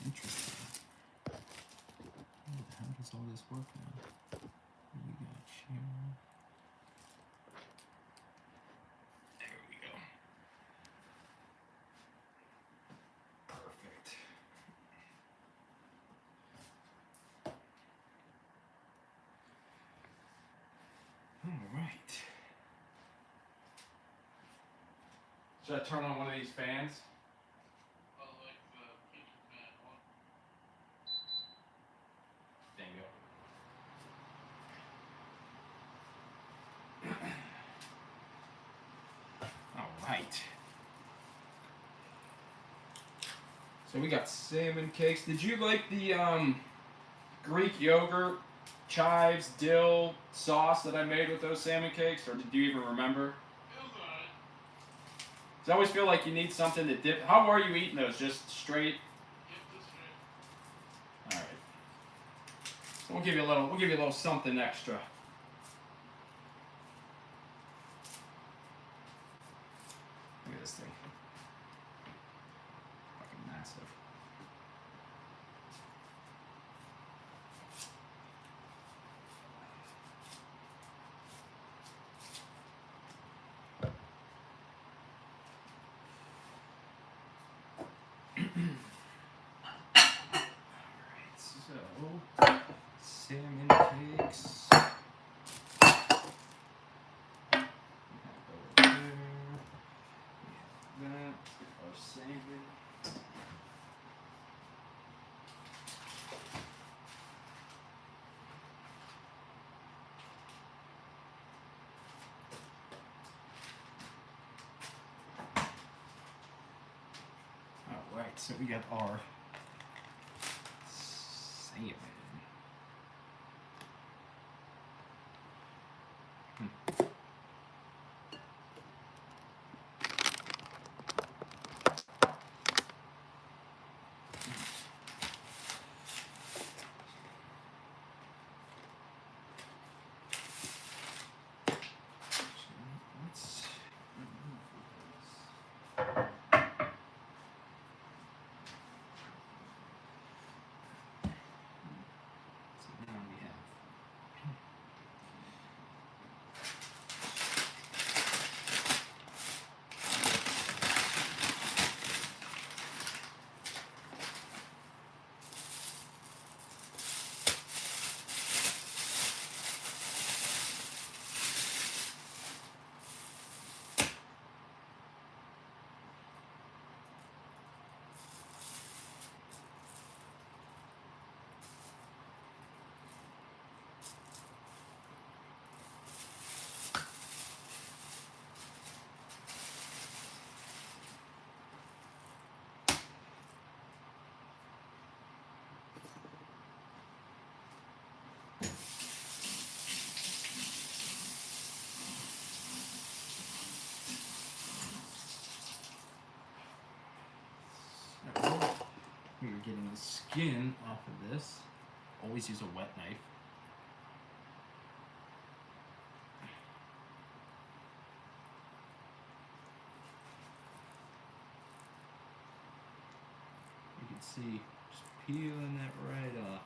Interesting. How does all this work now? What do we got here? There we go. Perfect. All right. Should I turn on one of these fans? Right. So we got salmon cakes. Did you like the Greek yogurt, chives, dill sauce that I made with those salmon cakes, or did you even remember? It was alright. I always feel like you need something to dip. How are you eating those? Just straight? Yep, just straight. All right. So we'll give you a little something extra. Look at this thing. Fucking massive. Alright, so salmon cakes. Our salmon. Alright, so we got our salmon. We are getting the skin off of this. Always use a wet knife. You can see just peeling that right off.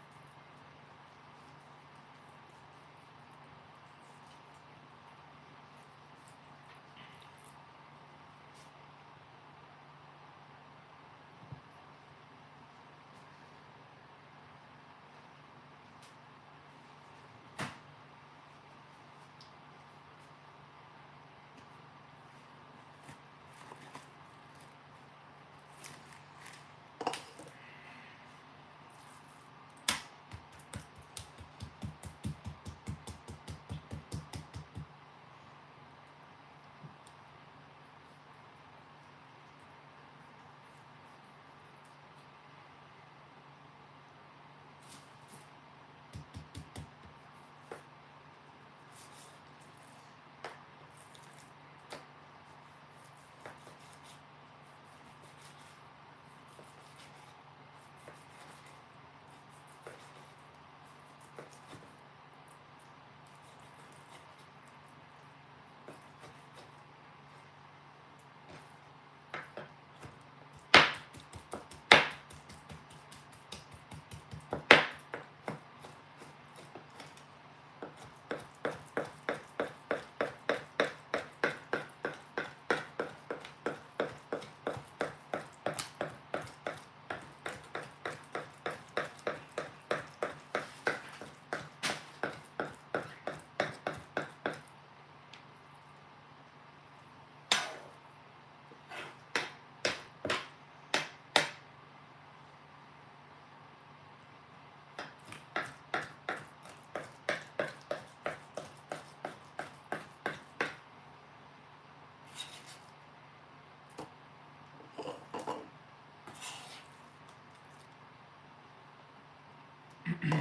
You can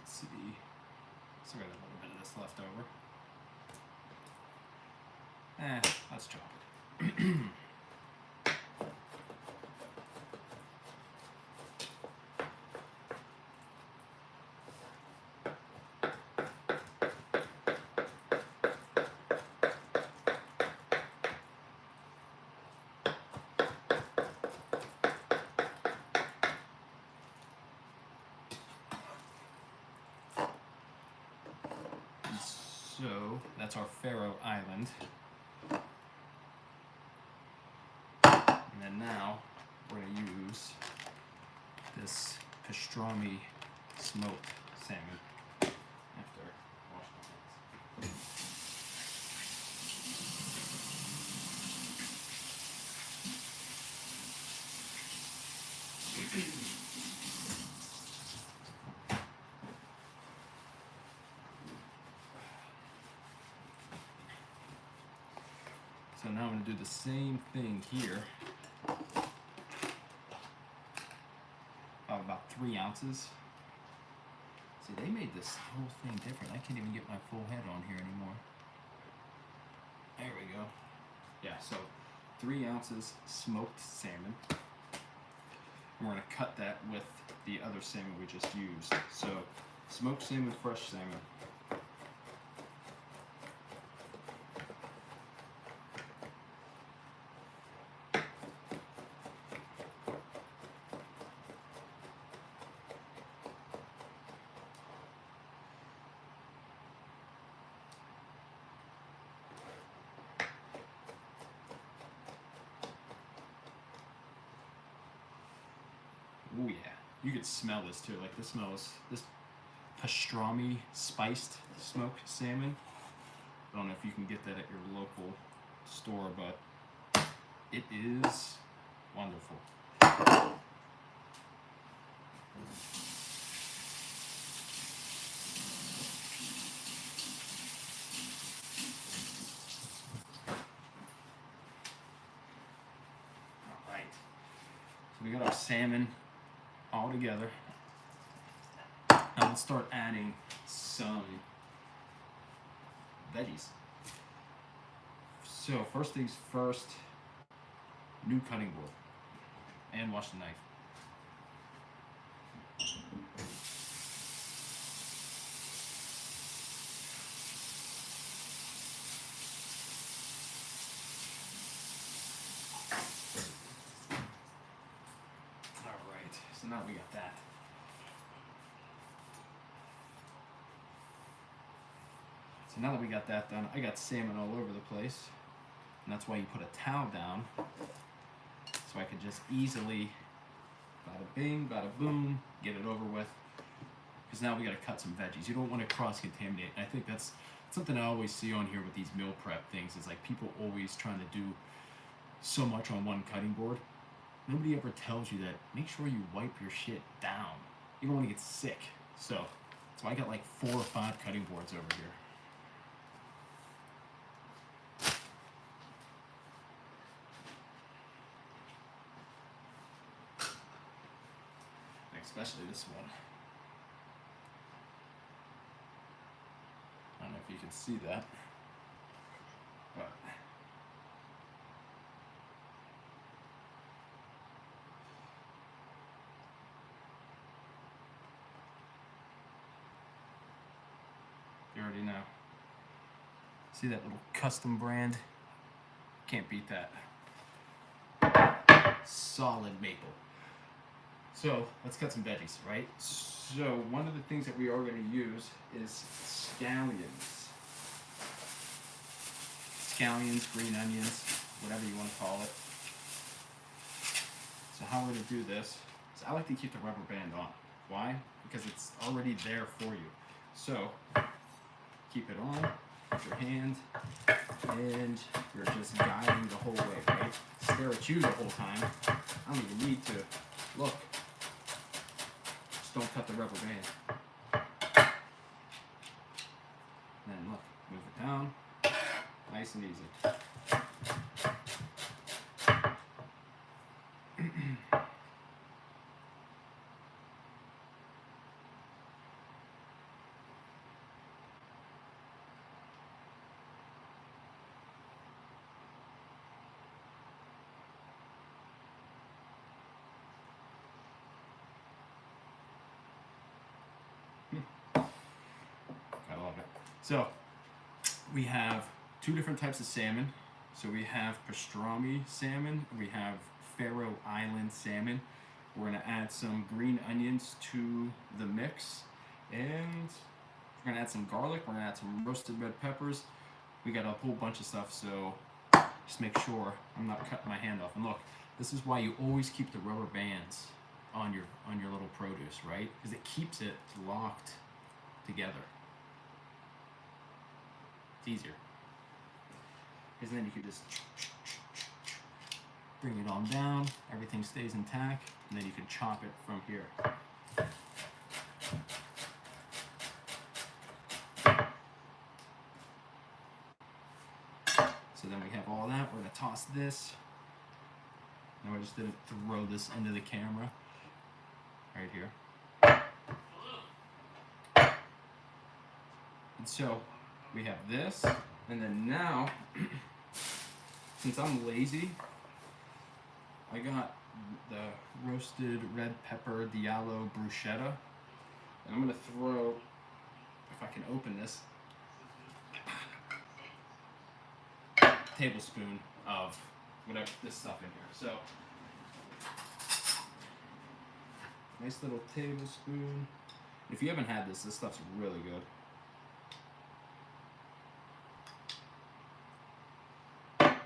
see, still got a little bit of this left over. Let's chop it. So that's our Faroe Island. And then now we're going to use this pastrami smoked salmon after washing my hands. So now I'm going to do the same thing here. About 3 ounces. See, they made this whole thing different. I can't even get my full head on here anymore. There we go. Yeah, so 3 ounces smoked salmon. And we're going to cut that with the other salmon we just used. So smoked salmon, fresh salmon. Oh yeah, you could smell this too. Like this smells, this pastrami spiced smoked salmon. I don't know if you can get that at your local store, but it is wonderful. All right, so we got our salmon all together. Now let's start adding some veggies. So first things first, new cutting board and wash the knife. All right, so now we got that. So now that we got that done, I got salmon all over the place. And that's why you put a towel down. So I could just easily, bada bing, bada boom, get it over with. Because now we gotta cut some veggies. You don't want to cross-contaminate. I think that's something I always see on here with these meal prep things. Is like people always trying to do so much on one cutting board. Nobody ever tells you that make sure you wipe your shit down. You don't want to get sick. So I got like 4 or 5 cutting boards over here. Especially this one. I don't know if you can see that, but you already know. See that little custom brand? Can't beat that. Solid maple. So let's cut some veggies, right? So one of the things that we are going to use is scallions. Scallions, green onions, whatever you want to call it. So how we're going to do this is I like to keep the rubber band on. Why? Because it's already there for you. So keep it on, put your hand, and you're just guiding the whole way, right? Stare at you the whole time. I don't even need to look. Just don't cut the rubber band. down. Nice and easy. I love it. So we have two different types of salmon. So we have pastrami salmon, we have Faroe Island salmon. We're gonna add some green onions to the mix, and we're gonna add some garlic, we're gonna add some roasted red peppers. We got a whole bunch of stuff, so just make sure I'm not cutting my hand off. And look, this is why you always keep the rubber bands on your little produce, right? Because it keeps it locked together. It's easier. Because then you can just bring it on down, everything stays intact, and then you can chop it from here. So then we have all that. We're gonna toss this. Now I just didn't throw this into the camera. Right here. And so we have this, and then now, since I'm lazy, I got the roasted red pepper Diallo bruschetta, and I'm gonna throw, if I can open this, a tablespoon of whatever this stuff in here. So, nice little tablespoon. If you haven't had this stuff's really good.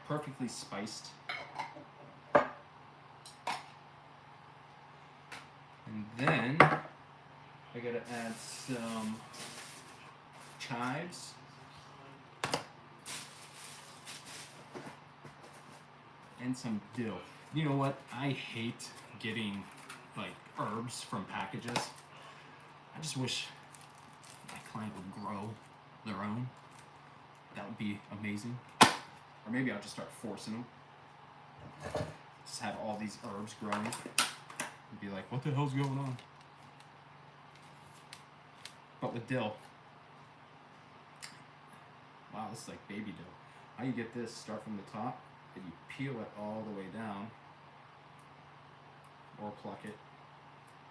Perfectly spiced. And then I gotta add some chives and some dill. You know what? I hate getting like herbs from packages. I just wish my client would grow their own. That would be amazing. Or maybe I'll just start forcing them. Just have all these herbs growing. And be like, what the hell's going on? But with dill, wow, this is like baby dill. How you get this, start from the top, and you peel it all the way down. Or pluck it.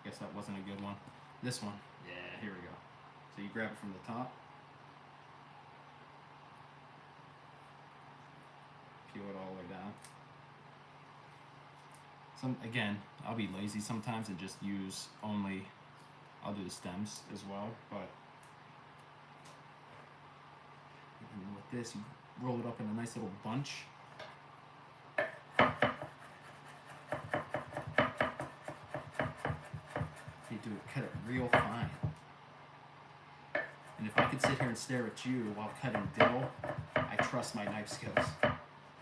Guess that wasn't a good one. This one, yeah, here we go. So you grab it from the top. Peel it all the way down. Again, I'll be lazy sometimes and just use only, I'll do the stems as well, but and then with this, you roll it up in a nice little bunch. You do it, cut it real fine. And if I could sit here and stare at you while cutting dill, I trust my knife skills.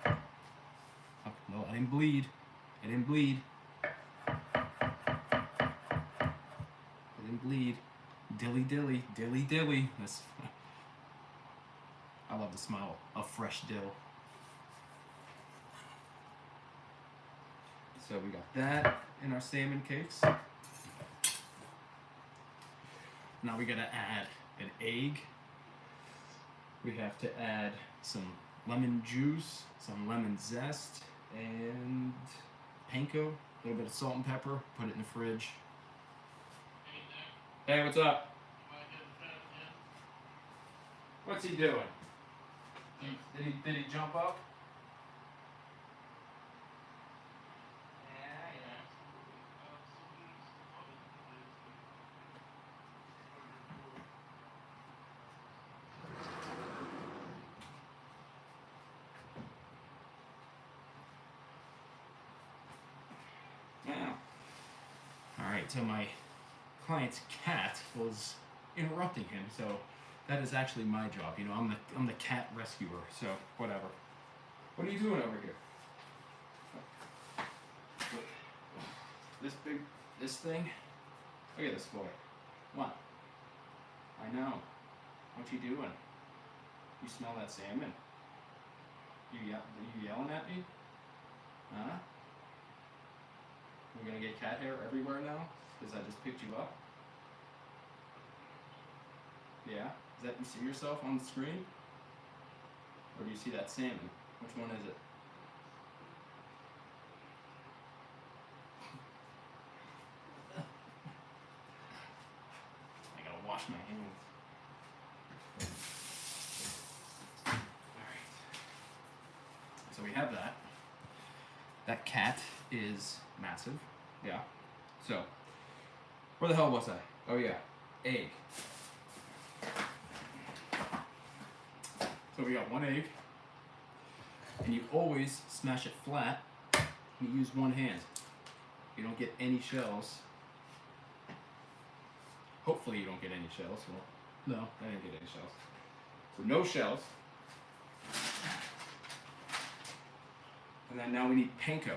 Oh, no, I didn't bleed. I didn't bleed. I didn't bleed. Dilly dilly, dilly dilly. That's, I love the smell of fresh dill. So we got that in our salmon cakes. Now we gotta add an egg. We have to add some lemon juice, some lemon zest, and panko, a little bit of salt and pepper, put it in the fridge. Hey, what's up? What's he doing? Did he jump up? Alright, so my client's cat was interrupting him, so that is actually my job. You know, I'm the cat rescuer, so whatever. What are you doing over here? This thing? Look at this boy. What? I know. What you doing? You smell that salmon? You yelling at me? Huh? We're gonna get cat hair everywhere now because I just picked you up. Yeah? Is that you see yourself on the screen? Or do you see that salmon? Which one is it? I gotta wash my hands. Alright. So we have that. That cat is massive. Yeah. So, where the hell was I? Oh yeah, egg. So we got one egg, and you always smash it flat, and you use one hand. You don't get any shells. Hopefully you don't get any shells. Well, no, I didn't get any shells. So no shells. And then now we need panko.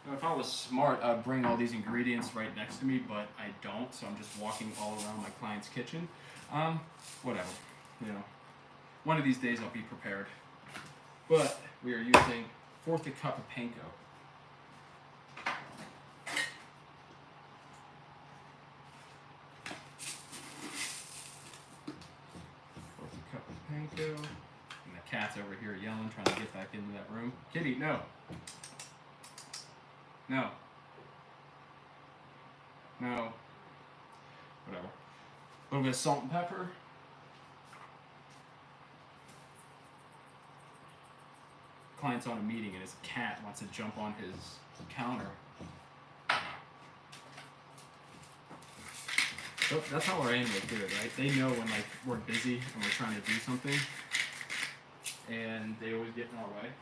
Now, if I was smart, I'd bring all these ingredients right next to me, but I don't, so I'm just walking all around my client's kitchen. Whatever, you know. One of these days I'll be prepared. But we are using 1/4 cup of panko. 1/4 cup of panko. And the cat's over here yelling, trying to get back into that room. Kitty, no. No. No. Whatever. A little bit of salt and pepper. Client's on a meeting and his cat wants to jump on his counter. So that's how our animals do it, right? They know when like we're busy and we're trying to do something, and they always get in our way.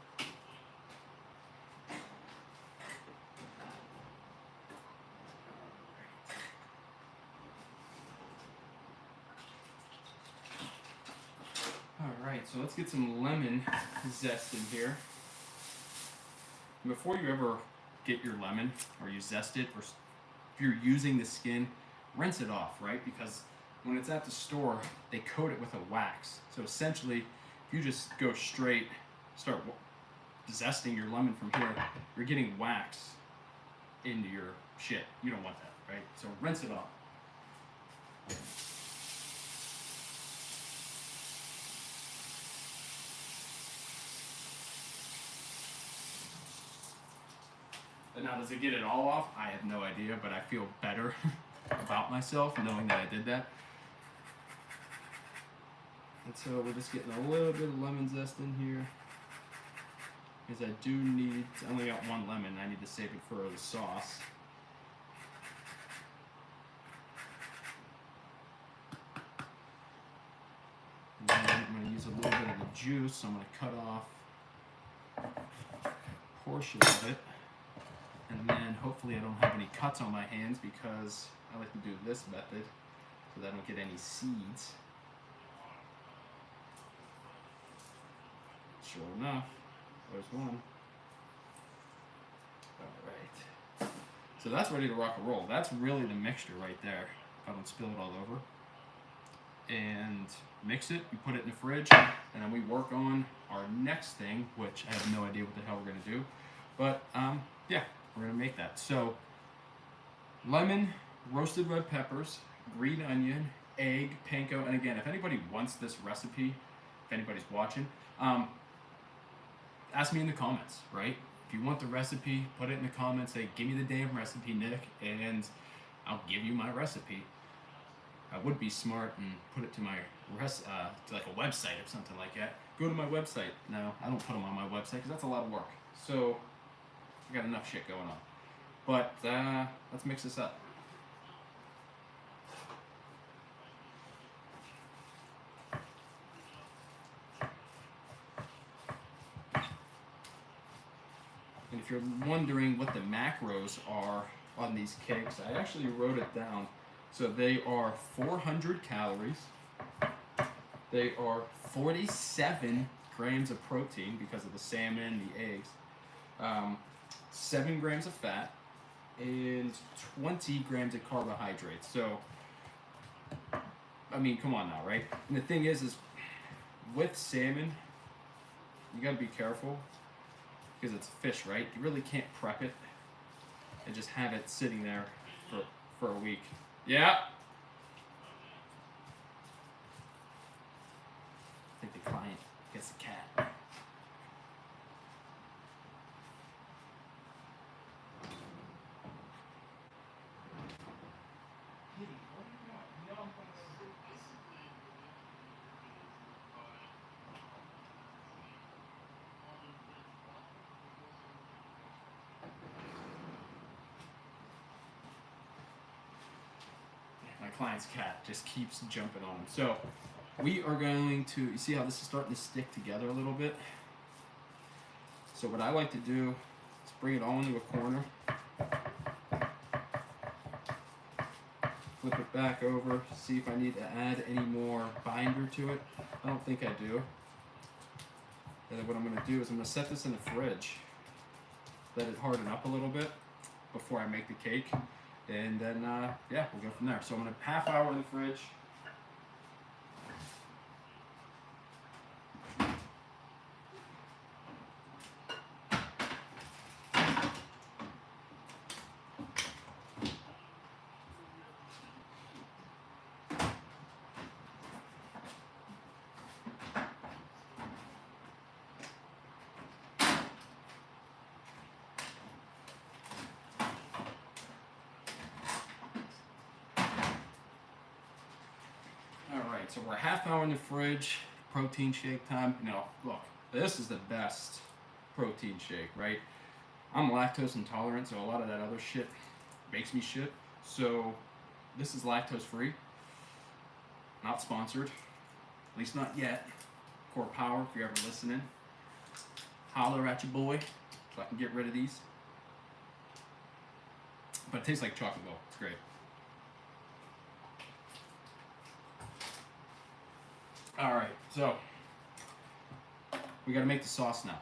Alright, so let's get some lemon zest in here. Before you ever get your lemon, or you zest it, or if you're using the skin, rinse it off, right? Because when it's at the store, they coat it with a wax. So essentially, if you just go straight, start zesting your lemon from here, you're getting wax into your shit. You don't want that, right? So rinse it off. Now, does it get it all off? I have no idea, but I feel better about myself knowing that I did that. And so we're just getting a little bit of lemon zest in here. Because I do need, I only got one lemon, I need to save it for the sauce. And then I'm going to use a little bit of the juice, so I'm going to cut off a portion of it. And then hopefully I don't have any cuts on my hands because I like to do this method so that I don't get any seeds. Sure enough, there's one. Alright. So that's ready to rock and roll. That's really the mixture right there, if I don't spill it all over. And mix it, we put it in the fridge, and then we work on our next thing, which I have no idea what the hell we're going to do. But, yeah. We're going to make that. So, lemon, roasted red peppers, green onion, egg, panko. And again, if anybody wants this recipe, if anybody's watching, ask me in the comments, right? If you want the recipe, put it in the comments. Say, give me the damn recipe, Nick, and I'll give you my recipe. I would be smart and put it to my to like a website or something like that. Go to my website. No, I don't put them on my website because that's a lot of work. So, I got enough shit going on. But let's mix this up. And if you're wondering what the macros are on these cakes, I actually wrote it down. So they are 400 calories. They are 47 grams of protein because of the salmon, the eggs. 7 grams of fat, and 20 grams of carbohydrates. So I mean, come on now, right? And the thing is with salmon, you gotta be careful because it's fish, right? You really can't prep it and just have it sitting there for a week. Yeah. I think the client gets the cat. My client's cat just keeps jumping on him. So we are going to, you see how this is starting to stick together a little bit? So what I like to do is bring it all into a corner, flip it back over, see if I need to add any more binder to it. I don't think I do. And then what I'm going to do is I'm going to set this in the fridge, let it harden up a little bit before I make the cake. And then, yeah, we'll go from there. So I'm going to half hour in the fridge. Alright, so we're a half hour in the fridge, protein shake time. Now, look, this is the best protein shake, right? I'm lactose intolerant, so a lot of that other shit makes me shit. So this is lactose free, not sponsored, at least not yet. Core Power, if you're ever listening, holler at your boy so I can get rid of these. But it tastes like chocolate milk, it's great. Alright, so we gotta make the sauce now.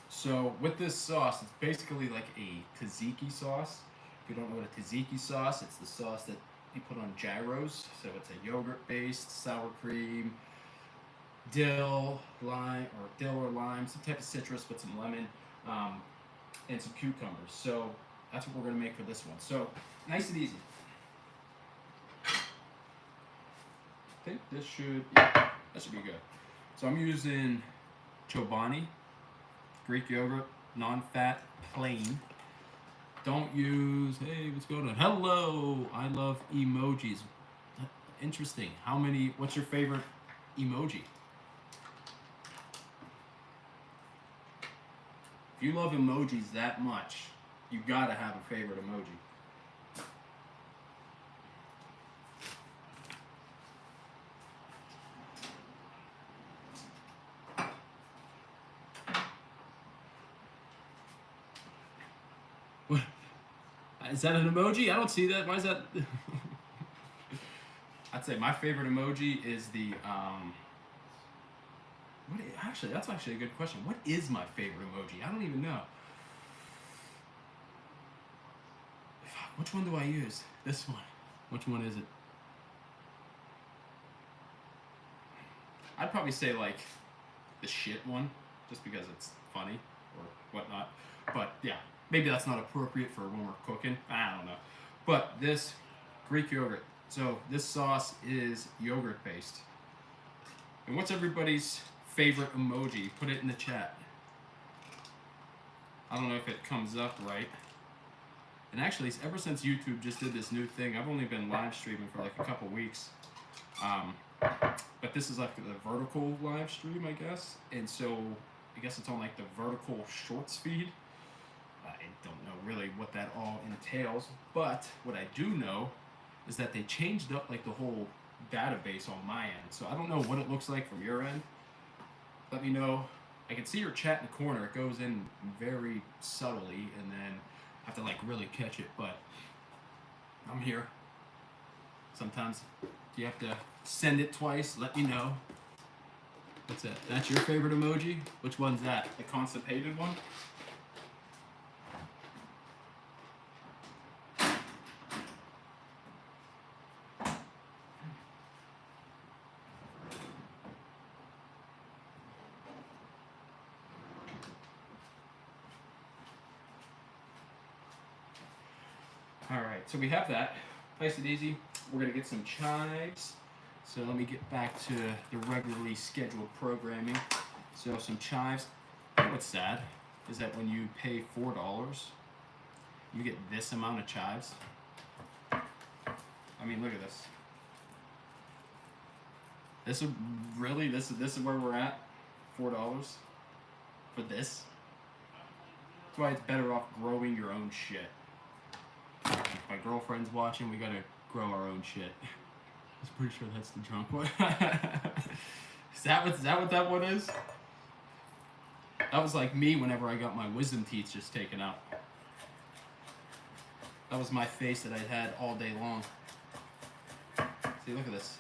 So with this sauce, it's basically like a tzatziki sauce. If you don't know what a tzatziki sauce, it's the sauce that you put on gyros. So it's a yogurt-based, sour cream, dill, lime, or dill or lime, some type of citrus with some lemon, and some cucumbers. So that's what we're gonna make for this one. So nice and easy. I think this should, yeah, that should be good. So I'm using Chobani, Greek yogurt, non-fat, plain. Don't use, hey, what's going on? Hello, I love emojis. Interesting. What's your favorite emoji? If you love emojis that much, you gotta have a favorite emoji. Is that an emoji? I don't see that. Why is that? I'd say my favorite emoji is the that's actually a good question. What is my favorite emoji? I don't even know. Which one do I use? This one. Which one is it? I'd probably say like the shit one, just because it's funny or whatnot. But yeah. Maybe that's not appropriate for when we're cooking. I don't know. But this Greek yogurt. So this sauce is yogurt based. And what's everybody's favorite emoji? Put it in the chat. I don't know if it comes up right. And actually, ever since YouTube just did this new thing, I've only been live streaming for like a couple weeks. But this is like the vertical live stream, I guess. And so I guess it's on like the vertical shorts feed. I don't know really what that all entails, but what I do know is that they changed up like the whole database on my end. So I don't know what it looks like from your end. Let me know. I can see your chat in the corner. It goes in very subtly, and then I have to like really catch it, but I'm here. Sometimes you have to send it twice. Let me know. What's that? That's your favorite emoji? Which one's that? The constipated one? Alright, so we have that. Nice and easy. We're going to get some chives. So let me get back to the regularly scheduled programming. So some chives. What's sad is that when you pay $4, you get this amount of chives. I mean, look at this. This is really, this is where we're at. $4 for this. That's why it's better off growing your own shit. If my girlfriend's watching, we gotta grow our own shit. I was pretty sure that's the drunk one. Is that what that one is? That was like me whenever I got my wisdom teeth just taken out. That was my face that I'd had all day long. See, look at this.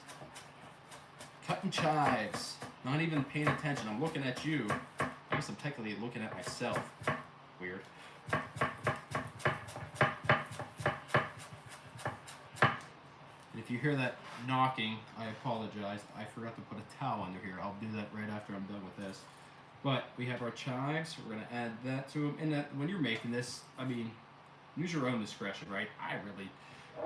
Cutting chives. Not even paying attention. I'm looking at you. I guess I'm technically looking at myself. Weird. And if you hear that knocking, I apologize. I forgot to put a towel under here. I'll do that right after I'm done with this. But we have our chives. We're going to add that to them. And when you're making this, I mean, use your own discretion, right?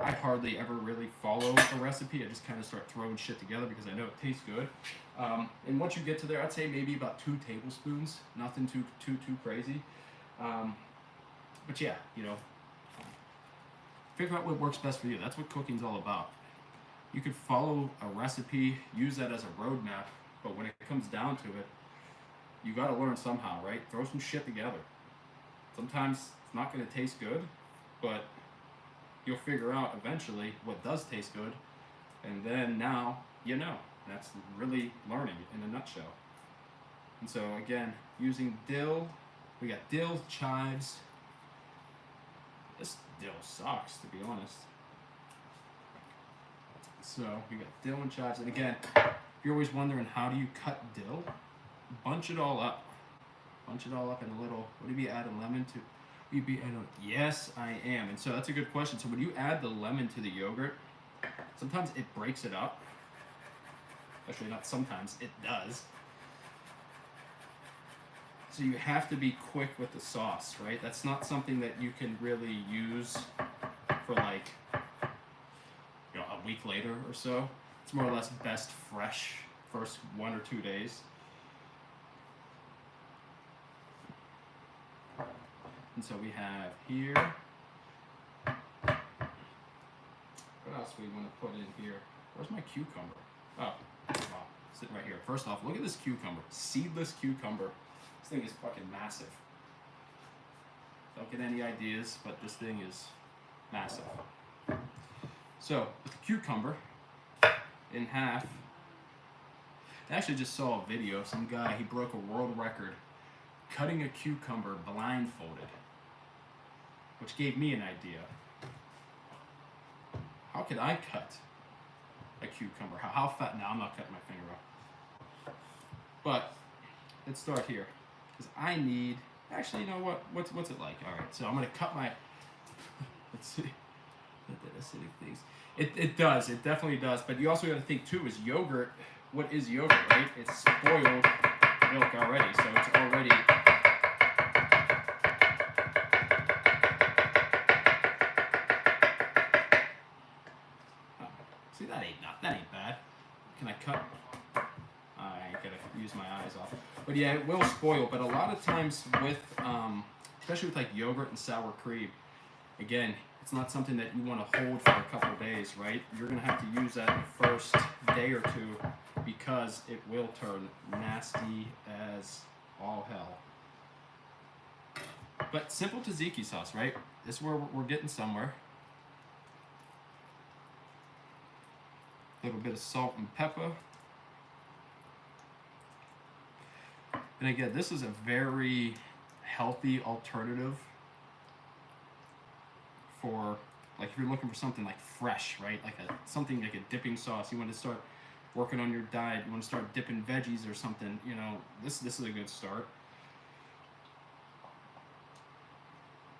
I hardly ever really follow a recipe. I just kind of start throwing shit together because I know it tastes good. And once you get to there, I'd say maybe about 2 tablespoons. Nothing too crazy. But yeah, you know, figure out what works best for you. That's what cooking's all about. You could follow a recipe, use that as a roadmap, but when it comes down to it, you got to learn somehow, right? Throw some shit together. Sometimes it's not going to taste good, but you'll figure out eventually what does taste good, and then now you know. That's really learning in a nutshell. And so again, using dill, we got dill, chives. This dill sucks, to be honest. So we got dill and chives, and again, if you're always wondering how do you cut dill, bunch it all up. Bunch it all up in a little, what do you add a lemon to? Yes, I am. And so that's a good question. So when you add the lemon to the yogurt, sometimes it breaks it up. Actually, not sometimes, it does. So you have to be quick with the sauce, right? That's not something that you can really use for like, you know, a week later or so. It's more or less best fresh first 1 or 2 days. And so we have here, what else we want to put in here? Where's my cucumber? Oh, wow, sitting right here. First off, look at this cucumber, seedless cucumber. This thing is fucking massive. Don't get any ideas, but this thing is massive. So, with the cucumber in half, I actually just saw a video of some guy, he broke a world record cutting a cucumber blindfolded, which gave me an idea. How could I cut a cucumber? How fat? No, I'm not cutting my finger off. But let's start here, because I need. Actually, you know what? What's it like? All right, so I'm gonna cut my. Let's see. The acidic things. It does. It definitely does. But you also got to think too. Is yogurt? What is yogurt? Right? It's spoiled milk already, so it's already. See, that ain't bad. Can I cut? I gotta use my eyes off. But yeah, it will spoil. But a lot of times with, especially with like yogurt and sour cream, again, it's not something that you want to hold for a couple of days, right? You're gonna have to use that the first day or two because it will turn nasty as all hell. But simple tzatziki sauce, right? This is where we're getting somewhere. A little bit of salt and pepper. And again, this is a very healthy alternative for, like, if you're looking for something like fresh, right? Like something like a dipping sauce. You want to start working on your diet. You want to start dipping veggies or something. You know, this is a good start.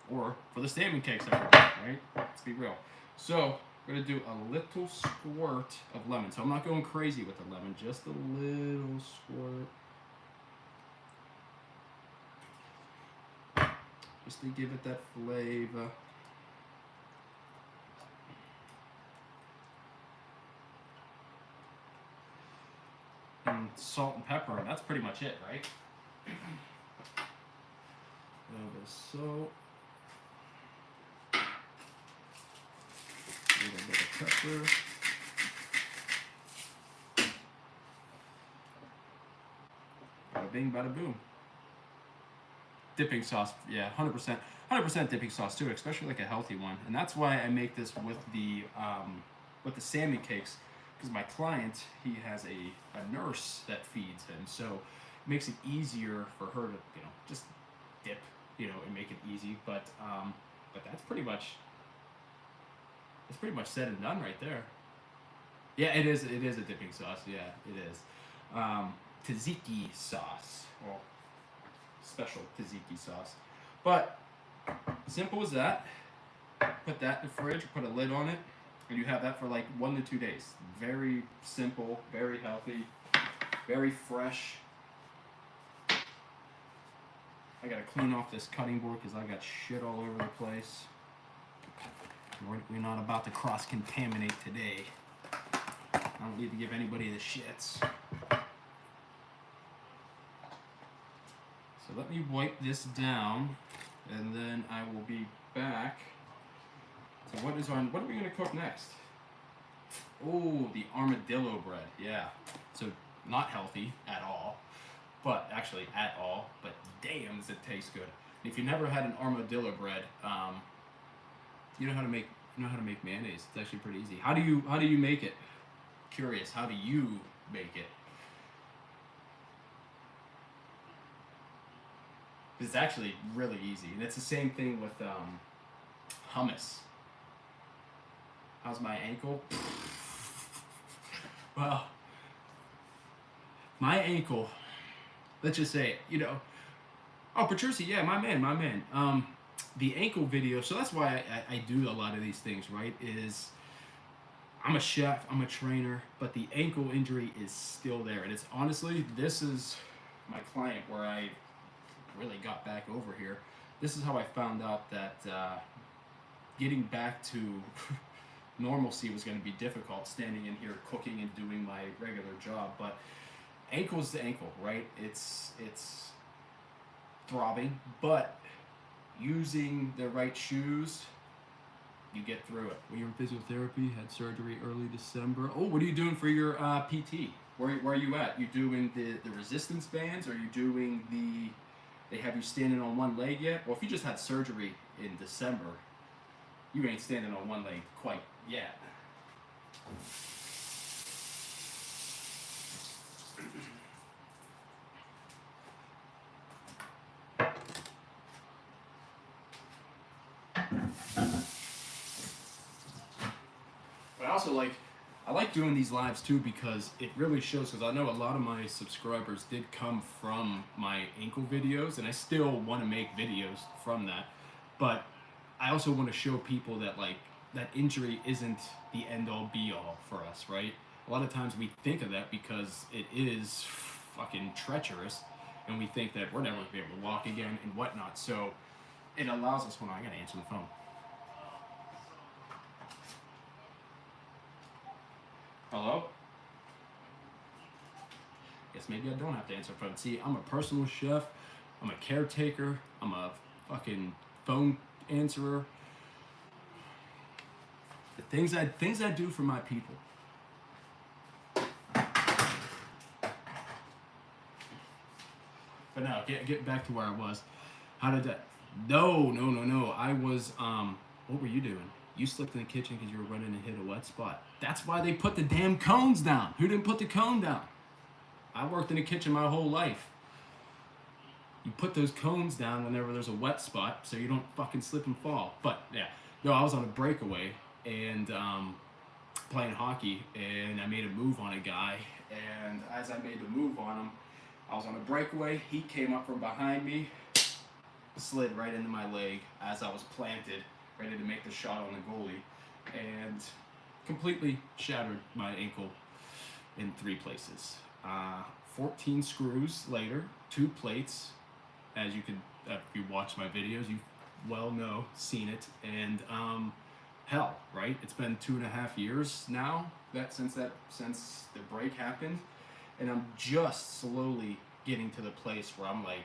Or for the salmon cakes, right? Let's be real. So we're gonna do a little squirt of lemon. So I'm not going crazy with the lemon, just a little squirt. Just to give it that flavor. salt and pepper, and that's pretty much it, right? A little bit of salt. A little bit of pepper. Bada bing, bada boom. Dipping sauce, yeah, 100% dipping sauce too, especially like a healthy one. And that's why I make this with the salmon cakes, because my client, he has a nurse that feeds him, so it makes it easier for her to, you know, just dip, you know, and make it easy. But that's pretty much said and done right there. Yeah, it is a dipping sauce. Yeah, it is. Tzatziki sauce, well, special tzatziki sauce, but simple as that. Put that in the fridge, put a lid on it, and you have that for like 1 to 2 days. Very simple, very healthy, very fresh. I gotta clean off this cutting board because I got shit all over the place. We're not about to cross-contaminate today. I don't need to give anybody the shits. So let me wipe this down, and then I will be back. So what are we gonna cook next? Oh, the armadillo bread. Yeah. So not healthy at all, but actually at all. But damn, does it taste good? And if you never had an armadillo bread, you know how to make mayonnaise. It's actually pretty easy. How do you make it? Curious. How do you make it? It's actually really easy, and it's the same thing with hummus. How's my ankle? Well, my ankle, let's just say, you know, oh, Petrucci, yeah, my man. The ankle video, so that's why I do a lot of these things, right, is I'm a chef, I'm a trainer, but the ankle injury is still there, and it's honestly, this is my client where I really got back over here. This is how I found out that getting back to normalcy was going to be difficult, standing in here cooking and doing my regular job. But ankle's the ankle, right? It's throbbing, but using the right shoes, you get through it. Well, you're in physiotherapy, had surgery early December. Oh, what are you doing for your PT? Where are you at? You doing the resistance bands? Or are you doing they have you standing on one leg yet? Well, if you just had surgery in December, you ain't standing on one leg quite yet. But I like doing these lives too, because it really shows, because I know a lot of my subscribers did come from my ankle videos, and I still want to make videos from that, but I also want to show people that like that injury isn't the end all be all for us, right? A lot of times we think of that because it is fucking treacherous, and we think that we're never going to be able to walk again and whatnot, so it allows us, I gotta answer the phone. Hello? Guess maybe I don't have to answer the phone. See, I'm a personal chef, I'm a caretaker, I'm a fucking phone answerer. The things I do for my people. But now, get back to where I was. How did that? No. I was, what were you doing? You slipped in the kitchen because you were running and hit a wet spot. That's why they put the damn cones down. Who didn't put the cone down? I worked in the kitchen my whole life. You put those cones down whenever there's a wet spot so you don't fucking slip and fall. But yeah, no, I was on a breakaway and playing hockey, and I made a move on a guy, and as I made the move on him, I was on a breakaway, he came up from behind me, slid right into my leg as I was planted, ready to make the shot on the goalie, and completely shattered my ankle in 3 places. 14 screws later, 2 plates, as you could, if you watch my videos, you well know, seen it, and hell, right? It's been 2.5 years now since the break happened, And I'm just slowly getting to the place where I'm like,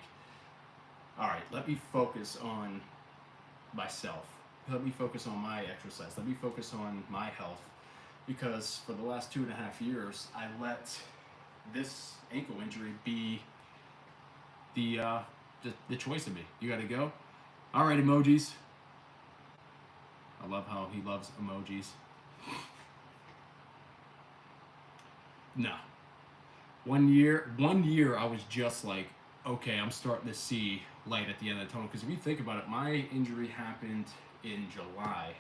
all right, let me focus on myself. Let me focus on my exercise. Let me focus on my health. Because for the last 2.5 years, I let this ankle injury be the choice of me. You got to go. All right, emojis. I love how he loves emojis. No. 1 year, I was just like, okay, I'm starting to see light at the end of the tunnel. Because if you think about it, my injury happened in July,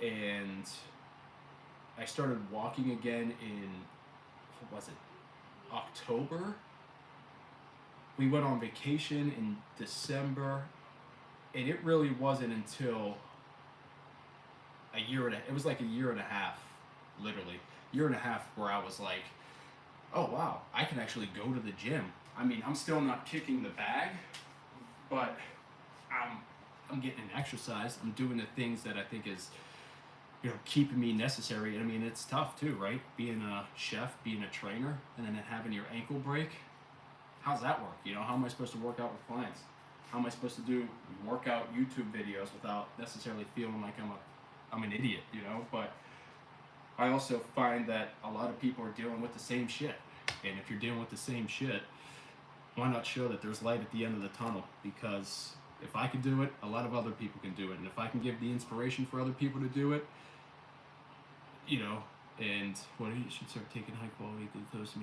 and I started walking again in, what was it, October? We went on vacation in December, and it really wasn't until it was like a year and a half, literally, year and a half, where I was like, oh wow, I can actually go to the gym. I mean, I'm still not kicking the bag, but I'm getting an exercise. I'm doing the things that I think is, keeping me necessary. I mean, it's tough too, right? Being a chef, being a trainer, and then having your ankle break. How's that work? How am I supposed to work out with clients? How am I supposed to do workout YouTube videos without necessarily feeling like I'm an idiot, But I also find that a lot of people are dealing with the same shit. And if you're dealing with the same shit, why not show that there's light at the end of the tunnel? Because if I can do it, a lot of other people can do it. And if I can give the inspiration for other people to do it, and you should start taking high quality glucose.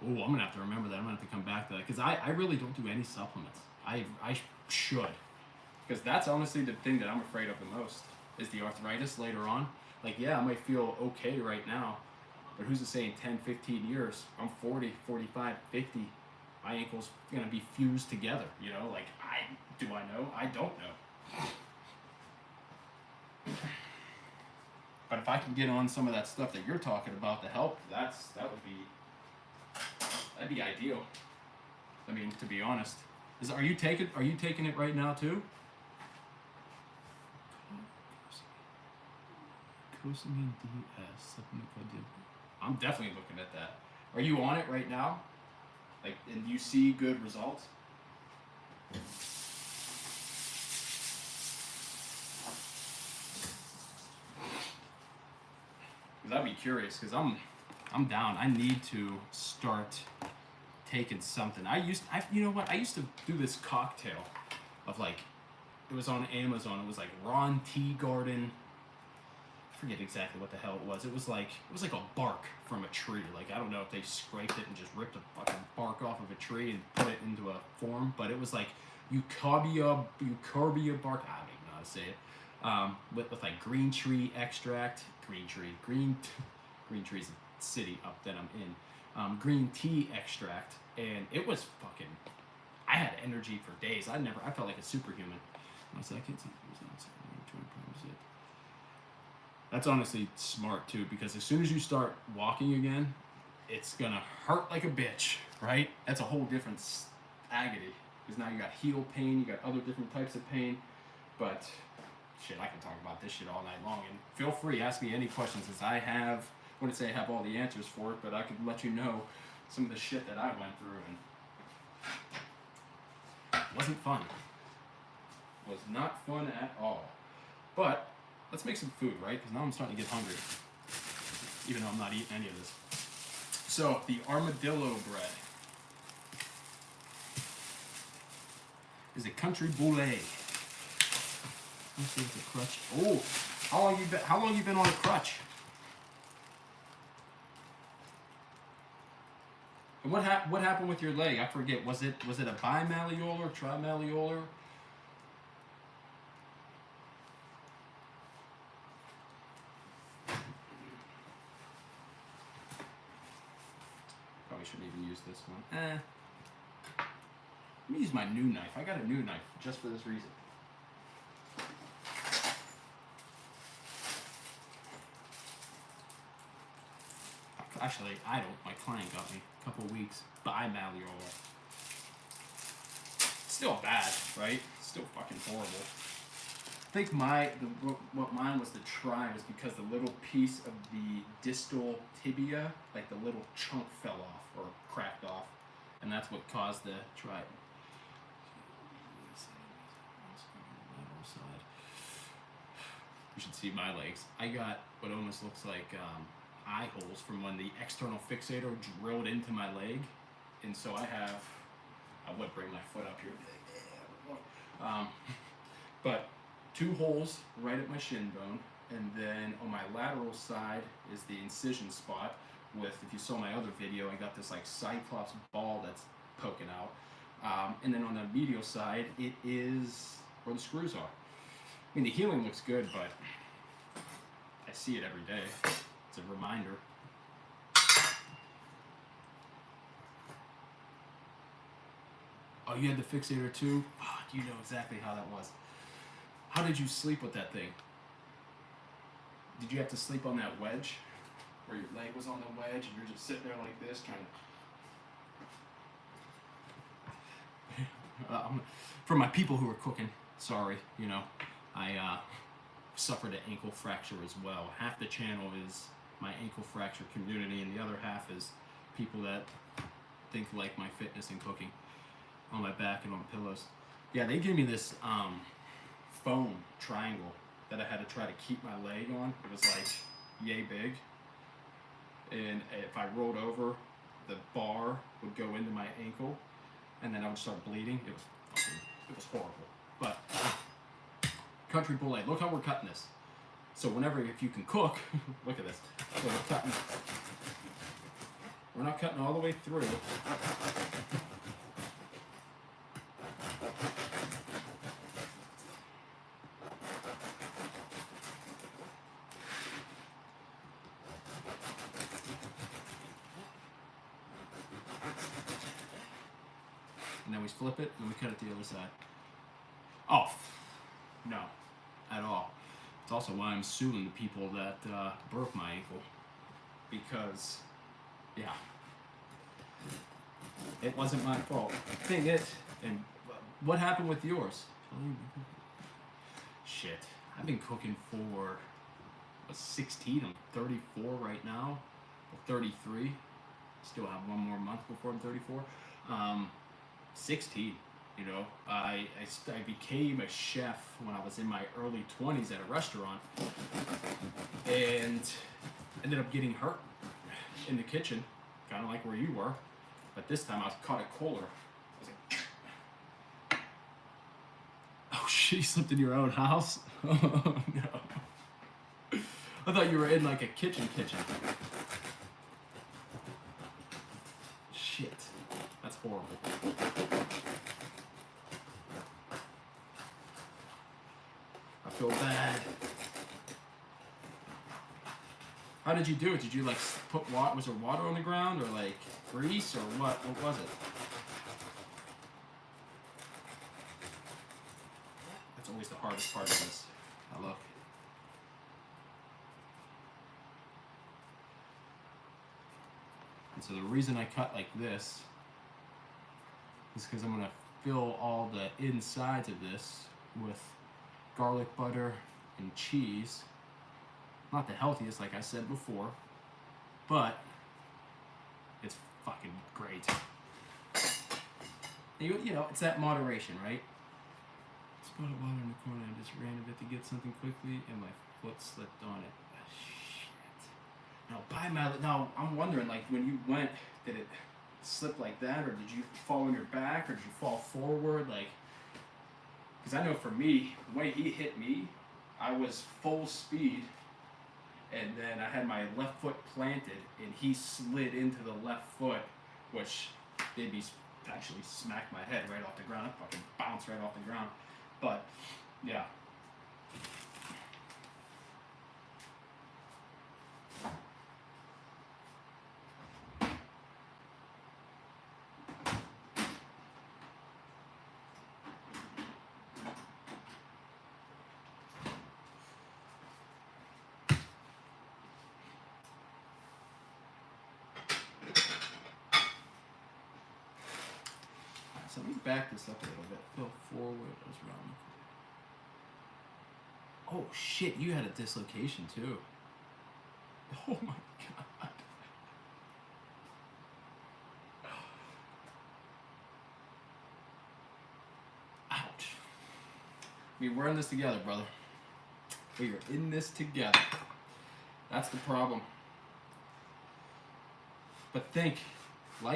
Oh, I'm going to have to remember that. I'm going to have to come back to that. Because I really don't do any supplements. I should. Because that's honestly the thing that I'm afraid of the most, is the arthritis later on. Like, yeah, I might feel okay right now, but who's to say in 10, 15 years, I'm 40, 45, 50, my ankle's going to be fused together, Like, do I know? I don't know. But if I can get on some of that stuff that you're talking about to help, that'd be ideal. I mean, to be honest. Are you taking it right now too? Cosamine DS. I'm definitely looking at that. Are you on it right now? Like, and you see good results? Because I'd be curious, because I'm down. I need to start taking something. You know what? I used to do this cocktail of, like, it was on Amazon. It was like Ron Tea Garden. I forget exactly what the hell it was. It was like a bark from a tree. Like, I don't know if they scraped it and just ripped a fucking bark off of a tree and put it into a form, but it was like eucorbia bark. I don't even know how to say it. With like green tree extract. Green tree's a city up that I'm in. Green tea extract, and it was fucking. I had energy for days. I felt like a superhuman. That's honestly smart too, because as soon as you start walking again, it's gonna hurt like a bitch, right? That's a whole different agony, because now you got heel pain, you got other different types of pain. But shit, I can talk about this shit all night long, and feel free, ask me any questions, as I wouldn't say I have all the answers for it, but I could let you know some of the shit that I went through, and it wasn't fun. It was not fun at all. But let's make some food, right? Because now I'm starting to get hungry, even though I'm not eating any of this. So, the armadillo bread is a country boulet. Let's see if the crutch. Oh, how long you been on a crutch? And what happened with your leg? I forget. Was it a bimalleolar, trimalleolar? Probably shouldn't even use this one. Let me use my new knife. I got a new knife just for this reason. Actually, I don't. My client got me a couple weeks bimalleolar. Still bad, right? Still fucking horrible. think what mine was the try was because the little piece of the distal tibia, like the little chunk fell off or cracked off, and that's what caused the try. You should see my legs. I got what almost looks like eye holes from when the external fixator drilled into my leg, and so I would bring my foot up here. But 2 holes right at my shin bone, and then on my lateral side is the incision spot with, if you saw my other video, I got this like cyclops ball that's poking out. And then on the medial side, it is where the screws are. I mean, the healing looks good, but I see it every day. It's a reminder. Oh, you had the fixator too? Fuck, you know exactly how that was. How did you sleep with that thing? Did you have to sleep on that wedge? Where your leg was on the wedge and you're just sitting there like this trying to... for my people who are cooking, sorry, you know, I suffered an ankle fracture as well. Half the channel is my ankle fracture community, and the other half is people that think like my fitness and cooking on my back and on pillows. Yeah, they gave me this foam triangle that I had to try to keep my leg on. It was like yay big, and if I rolled over, the bar would go into my ankle, and then I would start bleeding. It was horrible. But country bull egg. Look how we're cutting this. So whenever, if you can cook, look at this. So we're cutting. We're not cutting all the way through. And then we flip it and we cut it the other side. Oh, no, at all. It's also why I'm suing the people that broke my ankle. Because, yeah, it wasn't my fault. Thing is, and what happened with yours? Shit, I've been cooking for 16. I'm 34 right now. 33. Still have one more month before I'm 34. 16. You know, I became a chef when I was in my early 20s at a restaurant, and ended up getting hurt in the kitchen, kind of like where you were, but this time I caught a Kohler. I was like, oh shit, you slept in your own house? Oh no. I thought you were in like a kitchen. Shit, that's horrible. I feel bad. How did you do it? Did you like put water? Was there water on the ground, or like grease, or what? What was it? That's always the hardest part of this. Now look. And so the reason I cut like this is because I'm gonna fill all the insides of this with garlic butter and cheese. Not the healthiest, like I said before, but it's fucking great. You know, it's that moderation, right? Spot of water in the corner. I just ran a bit to get something quickly, and my foot slipped on it. Shit. Now, I'm wondering, like, when you went, did it slip like that, or did you fall on your back, or did you fall forward, like? Because I know for me, the way he hit me, I was full speed, and then I had my left foot planted, and he slid into the left foot, which made me actually smack my head right off the ground. I fucking bounced right off the ground. But, yeah. So let me back this up a little bit. Go forward as well. Oh shit, you had a dislocation too. Oh my god. Ouch. I mean, we're in this together, brother. We are in this together. That's the problem. But think, you'll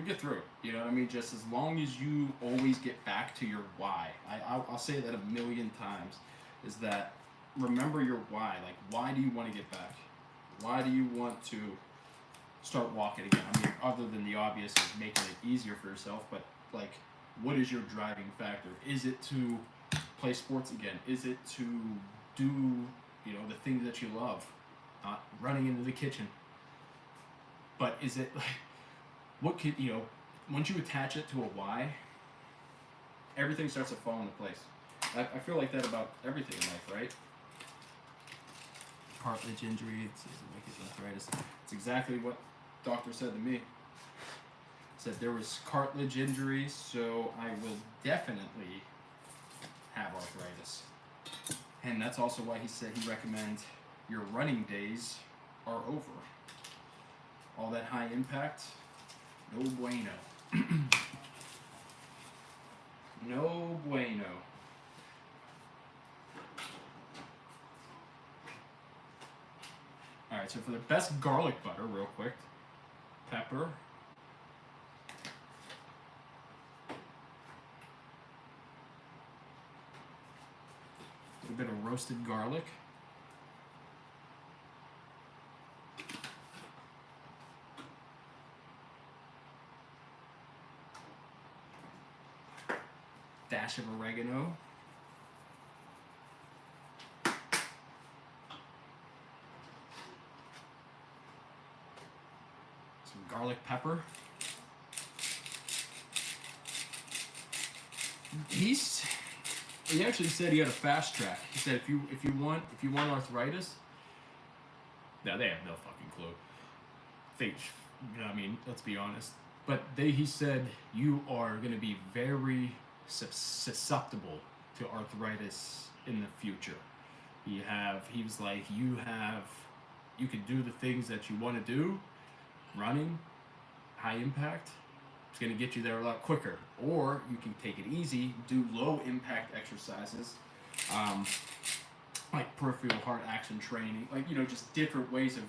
get through. You know what I mean? Just as long as you always get back to your why. I'll say that a million times. Is that remember your why. Like, why do you want to get back? Why do you want to start walking again? I mean, other than the obvious of making it easier for yourself, but like, what is your driving factor? Is it to play sports again? Is it to do, you know, the things that you love? Not running into the kitchen. But is it like, what could, you know, once you attach it to a why, everything starts to fall into place. I feel like that about everything in life, right? Cartilage injury, it says arthritis. It's exactly what doctor said to me. Said there was cartilage injury, so I will definitely have arthritis. And that's also why he said he recommends your running days are over. All that high impact, no bueno. No bueno. Alright, so for the best garlic butter, real quick, pepper, a little bit of roasted garlic, dash of oregano, some garlic pepper. He actually said he had a fast track. He said if you want arthritis, now they have no fucking clue. You know what I mean, let's be honest. But he said you are going to be very susceptible to arthritis in the future. He was like, you can do the things that you want to do, running, high impact. It's going to get you there a lot quicker. Or you can take it easy, do low impact exercises, like peripheral heart action training, like, you know, just different ways of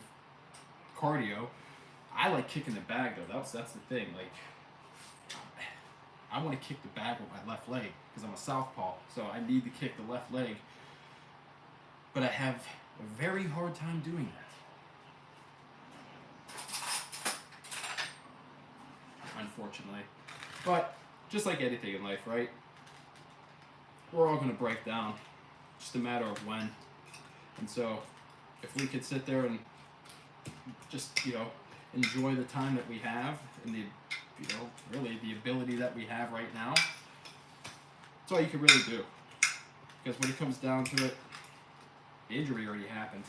cardio. I like kicking the bag though. That's the thing. Like, I want to kick the bag with my left leg because I'm a southpaw, so I need to kick the left leg. But I have a very hard time doing that, unfortunately. But just like anything in life, right? We're all going to break down. Just a matter of when. And so, if we could sit there and just, you know, enjoy the time that we have and the, you know, really the ability that we have right now, that's all you can really do. Because when it comes down to it, the injury already happened.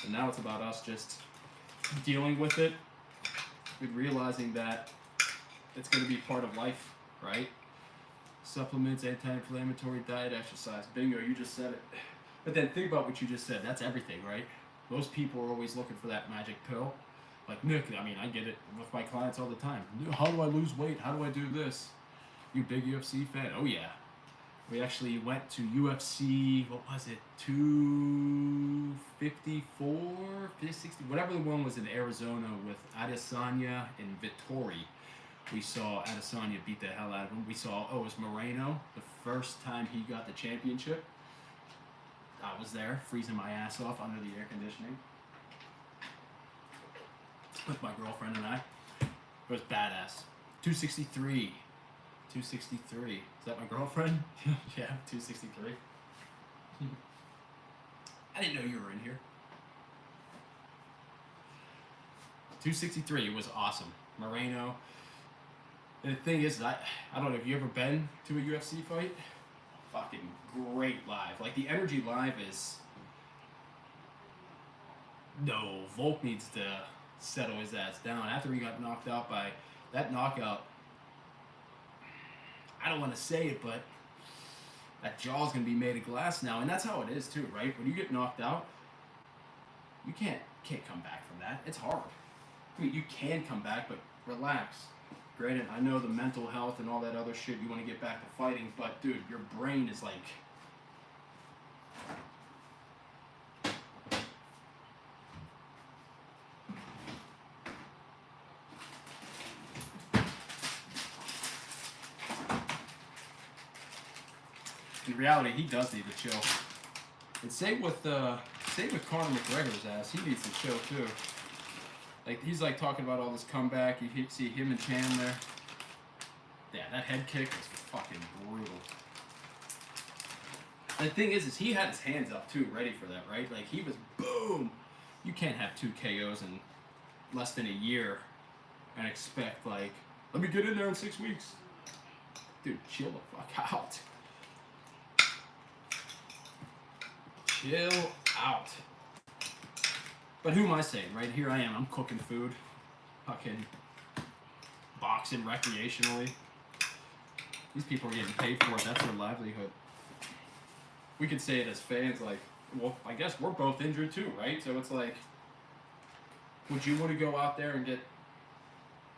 And now it's about us just dealing with it and realizing that it's going to be part of life, right? Supplements, anti-inflammatory diet, exercise. Bingo, you just said it. But then think about what you just said. That's everything, right? Most people are always looking for that magic pill. Like, Nick, I mean, I get it with my clients all the time. How do I lose weight? How do I do this? You big UFC fan? Oh, yeah. We actually went to UFC, what was it, 254, 260, whatever the one was in Arizona with Adesanya and Vittori. We saw Adesanya beat the hell out of him. We saw, it was Moreno, the first time he got the championship. I was there, freezing my ass off under the air conditioning with my girlfriend and I. It was badass. 263. 263. Is that my girlfriend? Yeah, 263. I didn't know you were in here. 263 was awesome. Moreno. And the thing is, I don't know, have you ever been to a UFC fight? Fucking great live. Like, the energy live is... No, Volk needs to settle his ass down. After he got knocked out by... That knockout... I don't want to say it, but that jaw's gonna be made of glass now, and that's how it is too, right? When you get knocked out, you can't come back from that. It's hard. I mean, you can come back, but relax. Granted, I know the mental health and all that other shit, you want to get back to fighting, but dude, your brain is like... In reality, he does need to chill. And same with Conor McGregor's ass. He needs to chill too. Like, he's like talking about all this comeback. You see him and Chandler. Yeah, that head kick was fucking brutal. And the thing is he had his hands up too, ready for that, right? Like, he was boom. You can't have 2 KOs in less than a year and expect, like, let me get in there in 6 weeks. Dude, chill the fuck out. Chill out. But who am I saying, right? Here I am. I'm cooking food. Fucking boxing recreationally. These people are getting paid for it. That's their livelihood. We could say it as fans, like, well, I guess we're both injured too, right? So it's like, would you want to go out there and get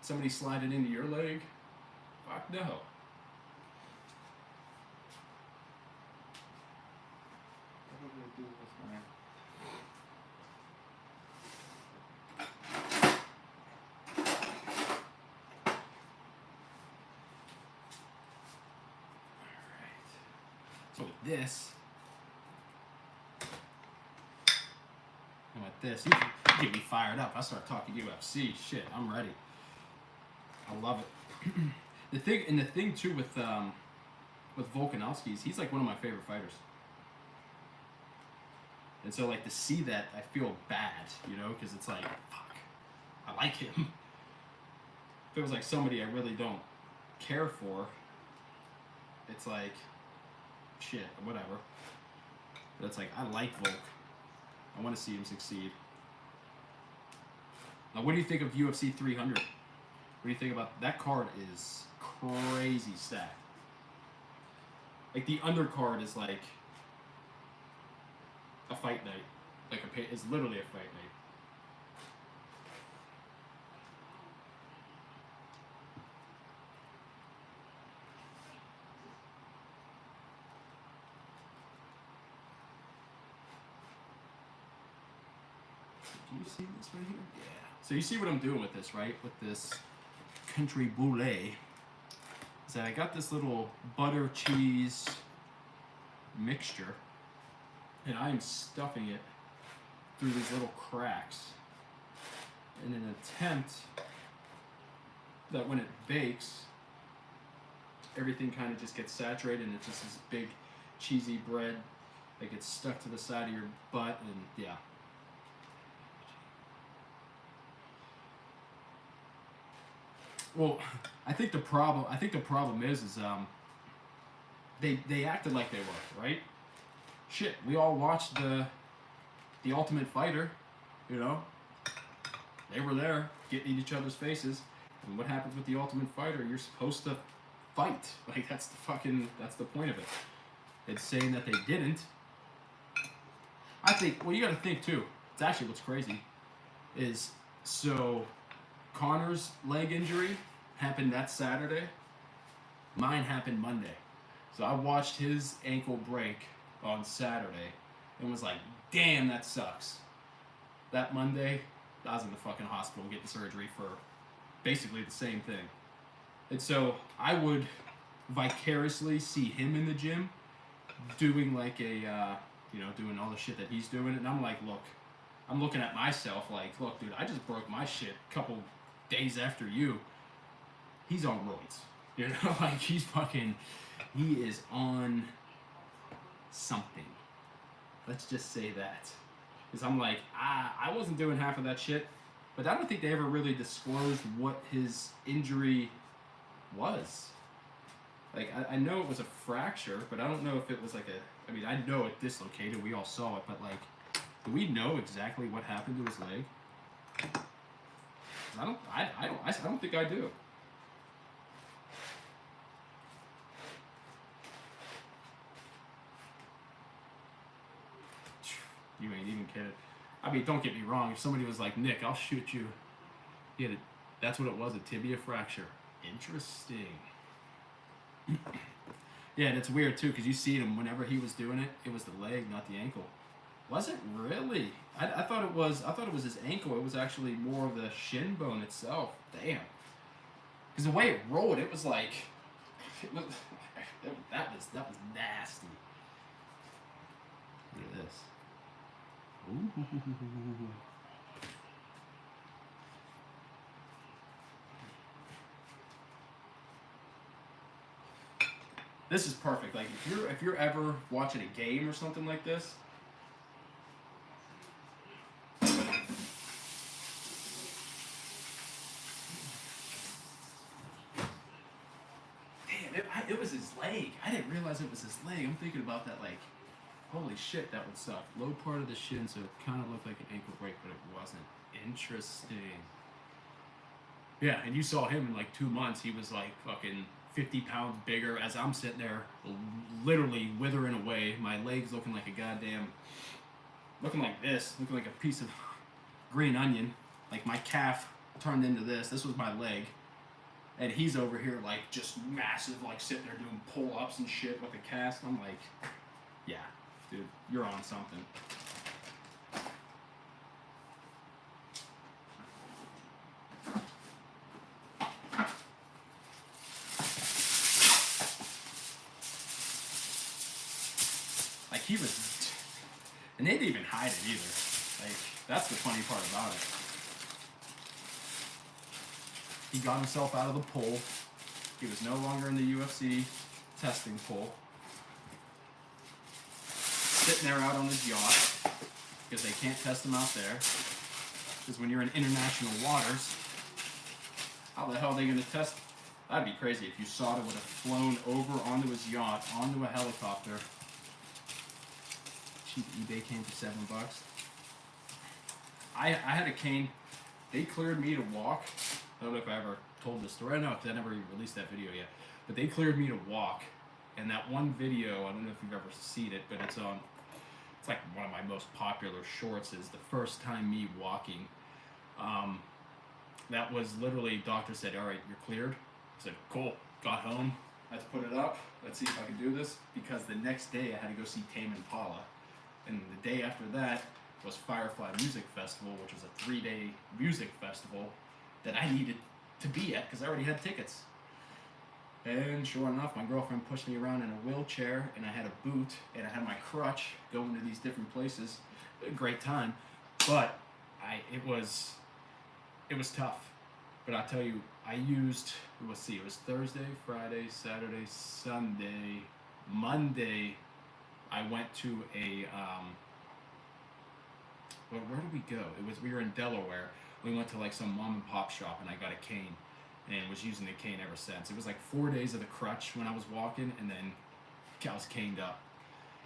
somebody sliding into your leg? Fuck no. So with this, and with this, you get me fired up. I start talking UFC. Shit, I'm ready. I love it. The thing too with Volkanovski is he's like one of my favorite fighters. And so, like, to see that, I feel bad, you know, because it's like, fuck, I like him. If it was like somebody I really don't care for, it's like, shit, whatever. But it's like, I like Volk. I want to see him succeed. Now, what do you think of UFC 300? What do you think about that card? Is crazy stacked. Like, the undercard is like a fight night. Like, it's literally a fight night. Do you see this right here? Yeah. So you see what I'm doing with this, right? With this country boulet. Is that I got this little butter cheese mixture, and I am stuffing it through these little cracks in an attempt that when it bakes, everything kind of just gets saturated and it's just this big cheesy bread that gets stuck to the side of your butt, and yeah. Well, I think the problem is they acted like they were, right? Shit, we all watched the Ultimate Fighter, you know. They were there, getting in each other's faces. And what happens with the Ultimate Fighter? You're supposed to fight. Like, that's the point of it. It's saying that they didn't. I think, well, you gotta think too. It's actually what's crazy is, so Conor's leg injury happened that Saturday. Mine happened Monday. So I watched his ankle break on Saturday and was like, damn, that sucks. That Monday, I was in the fucking hospital getting surgery for basically the same thing. And so I would vicariously see him in the gym doing like a, doing all the shit that he's doing. And I'm like, look, I'm looking at myself like, look, dude, I just broke my shit a couple days after you. He's on roids. You know, like, he is on something. Let's just say that. Because I'm like, I wasn't doing half of that shit, but I don't think they ever really disclosed what his injury was. Like, I know it was a fracture, but I don't know if it was like I know it dislocated, we all saw it, but like, do we know exactly what happened to his leg? I don't think I do. You ain't even kidding. I mean, don't get me wrong. If somebody was like, Nick, I'll shoot you. Yeah, that's what it was, a tibia fracture. Interesting. Yeah, and it's weird too, because you see him whenever he was doing it, it was the leg, not the ankle. Was it really? I thought it was. I thought it was his ankle. It was actually more of the shin bone itself. Damn. Because the way it rolled, it was like, that was nasty. Look at this. Ooh. This is perfect. Like if you're ever watching a game or something like this. It was his leg. I didn't realize it was his leg. I'm thinking about that like, holy shit, that would suck. Low part of the shin, so it kind of looked like an ankle break, but it wasn't. Interesting. Yeah, and you saw him in like 2 months. He was like fucking 50 pounds bigger as I'm sitting there literally withering away. My legs looking like a goddamn, looking like this, looking like a piece of green onion. Like my calf turned into this. This was my leg. And he's over here like just massive, like sitting there doing pull-ups and shit with the cast. I'm like, yeah, dude, you're on something. Like he was, and they didn't even hide it either. Like that's the funny part about it. He got himself out of the pool. He was no longer in the UFC testing pool. Sitting there out on his yacht, because they can't test him out there. Because when you're in international waters, how the hell are they going to test? That'd be crazy if USADA would have flown over onto his yacht, onto a helicopter. Cheap eBay cane for $7. I had a cane. They cleared me to walk. I don't know if I ever told this story. I don't know if I never released that video yet. But they cleared me to walk. And that one video, I don't know if you've ever seen it, but it's on. It's like one of my most popular shorts. Is the first time me walking. That was literally, doctor said, all right, you're cleared. I said, cool. Got home. Let's put it up. Let's see if I can do this. Because the next day I had to go see Tame Impala. And the day after that was Firefly Music Festival, which was a 3-day music festival that I needed to be at because I already had tickets. And sure enough, my girlfriend pushed me around in a wheelchair, and I had a boot, and I had my crutch going to these different places. A great time, but it was tough. But I'll tell you, I used, let's see, it was Thursday, Friday, Saturday, Sunday, Monday. I went to a well, where did we go? We were in Delaware. We went to like some mom and pop shop, and I got a cane, and was using the cane ever since. It was like 4 days of the crutch when I was walking, and then I was caned up.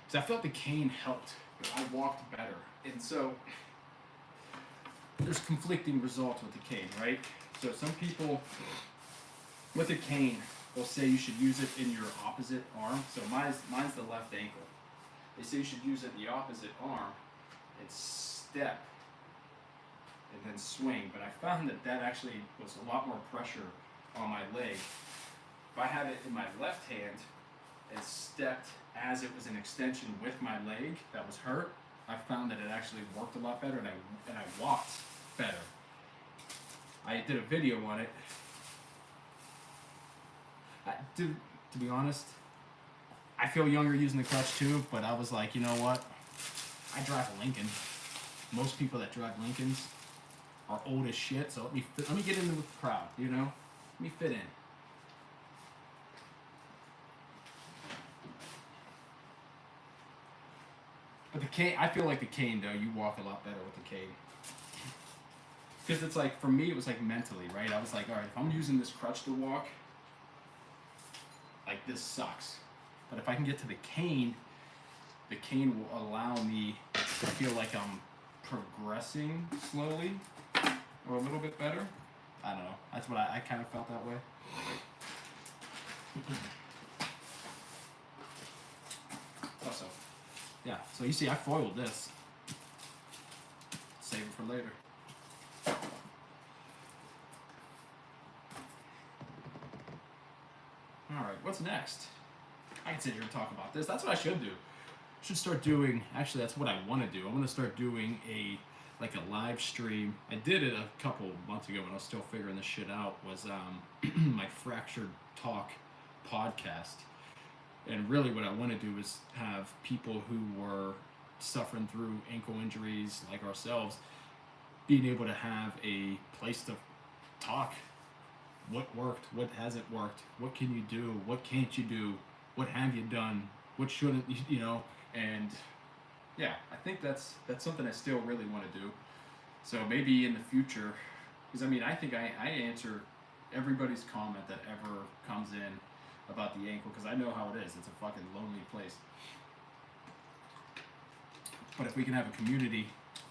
So I felt the cane helped, but I walked better. And so there's conflicting results with the cane, right? So some people with a cane will say you should use it in your opposite arm. So mine's the left ankle. They say you should use it in the opposite arm and step and then swing, but I found that actually was a lot more pressure on my leg. If I had it in my left hand and stepped as it was an extension with my leg that was hurt, I found that it actually worked a lot better, and I walked better. I did a video on it. To be honest, I feel younger using the crutch too, but I was like, you know what? I drive a Lincoln. Most people that drive Lincolns are old as shit, so let me get into the crowd, you know? Let me fit in. But the cane, I feel like the cane though, you walk a lot better with the cane. Because it's like, for me, it was like mentally, right? I was like, all right, if I'm using this crutch to walk, like this sucks. But if I can get to the cane will allow me to feel like I'm progressing slowly or a little bit better. I don't know. That's what I kind of felt that way. Also, yeah. So you see, I foiled this. save it for later. All right, what's next? I can sit here and talk about this. That's what I should do. Should start doing. Actually, that's what I want to do. I want to start doing a live stream. I did it a couple months ago when I was still figuring this shit out. Was my Fractured Talk podcast, and really what I want to do is have people who were suffering through ankle injuries like ourselves being able to have a place to talk. What worked? What hasn't worked? What can you do? What can't you do? What have you done? What shouldn't you know? And yeah, I think that's something I still really want to do. So maybe in the future, because I mean, I think I answer everybody's comment that ever comes in about the ankle, because I know how it is. It's a fucking lonely place. But if we can have a community,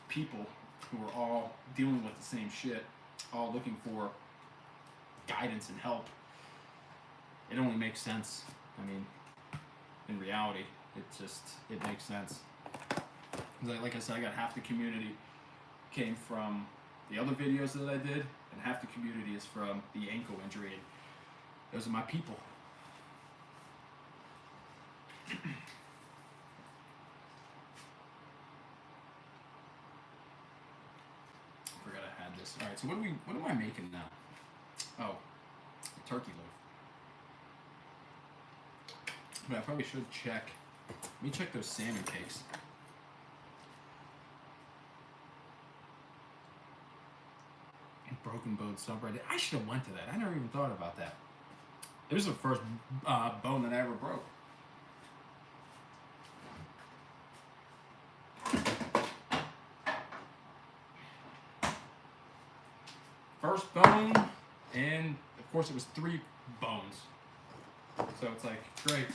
people who are all dealing with the same shit, all looking for guidance and help, it only makes sense. I mean, in reality, it makes sense. Like I said, I got half the community came from the other videos that I did, and half the community is from the ankle injury. And those are my people. Forgot I had this. All right, so what am I making now? Oh, turkey loaf. But I probably should check. Let me check those salmon cakes. Broken bone subreddit. I should have went to that. I never even thought about that. It was the first bone that I ever broke. First bone, and of course it was 3 bones. So it's like, great.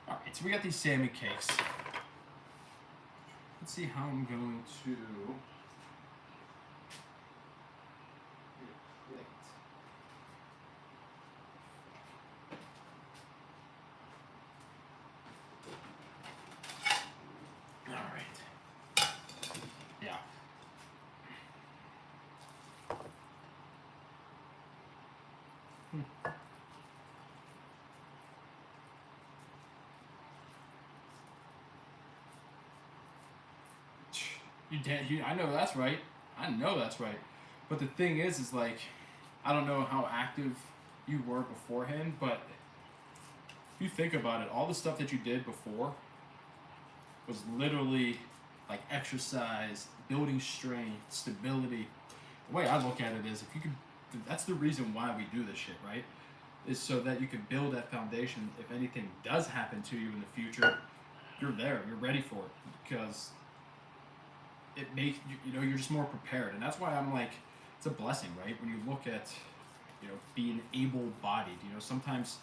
Alright, so we got these salmon cakes. Let's see how I'm going to... Alright. Yeah. I know that's right. I know that's right. But the thing is like, I don't know how active you were beforehand, but if you think about it, all the stuff that you did before was literally like exercise, building strength, stability. The way I look at it is, if you could, that's the reason why we do this shit, right? Is so that you can build that foundation. If anything does happen to you in the future, you're there, you're ready for it, because it makes you know, you're just more prepared. And that's why I'm like, it's a blessing, right? When you look at, you know, being able-bodied, you know, sometimes,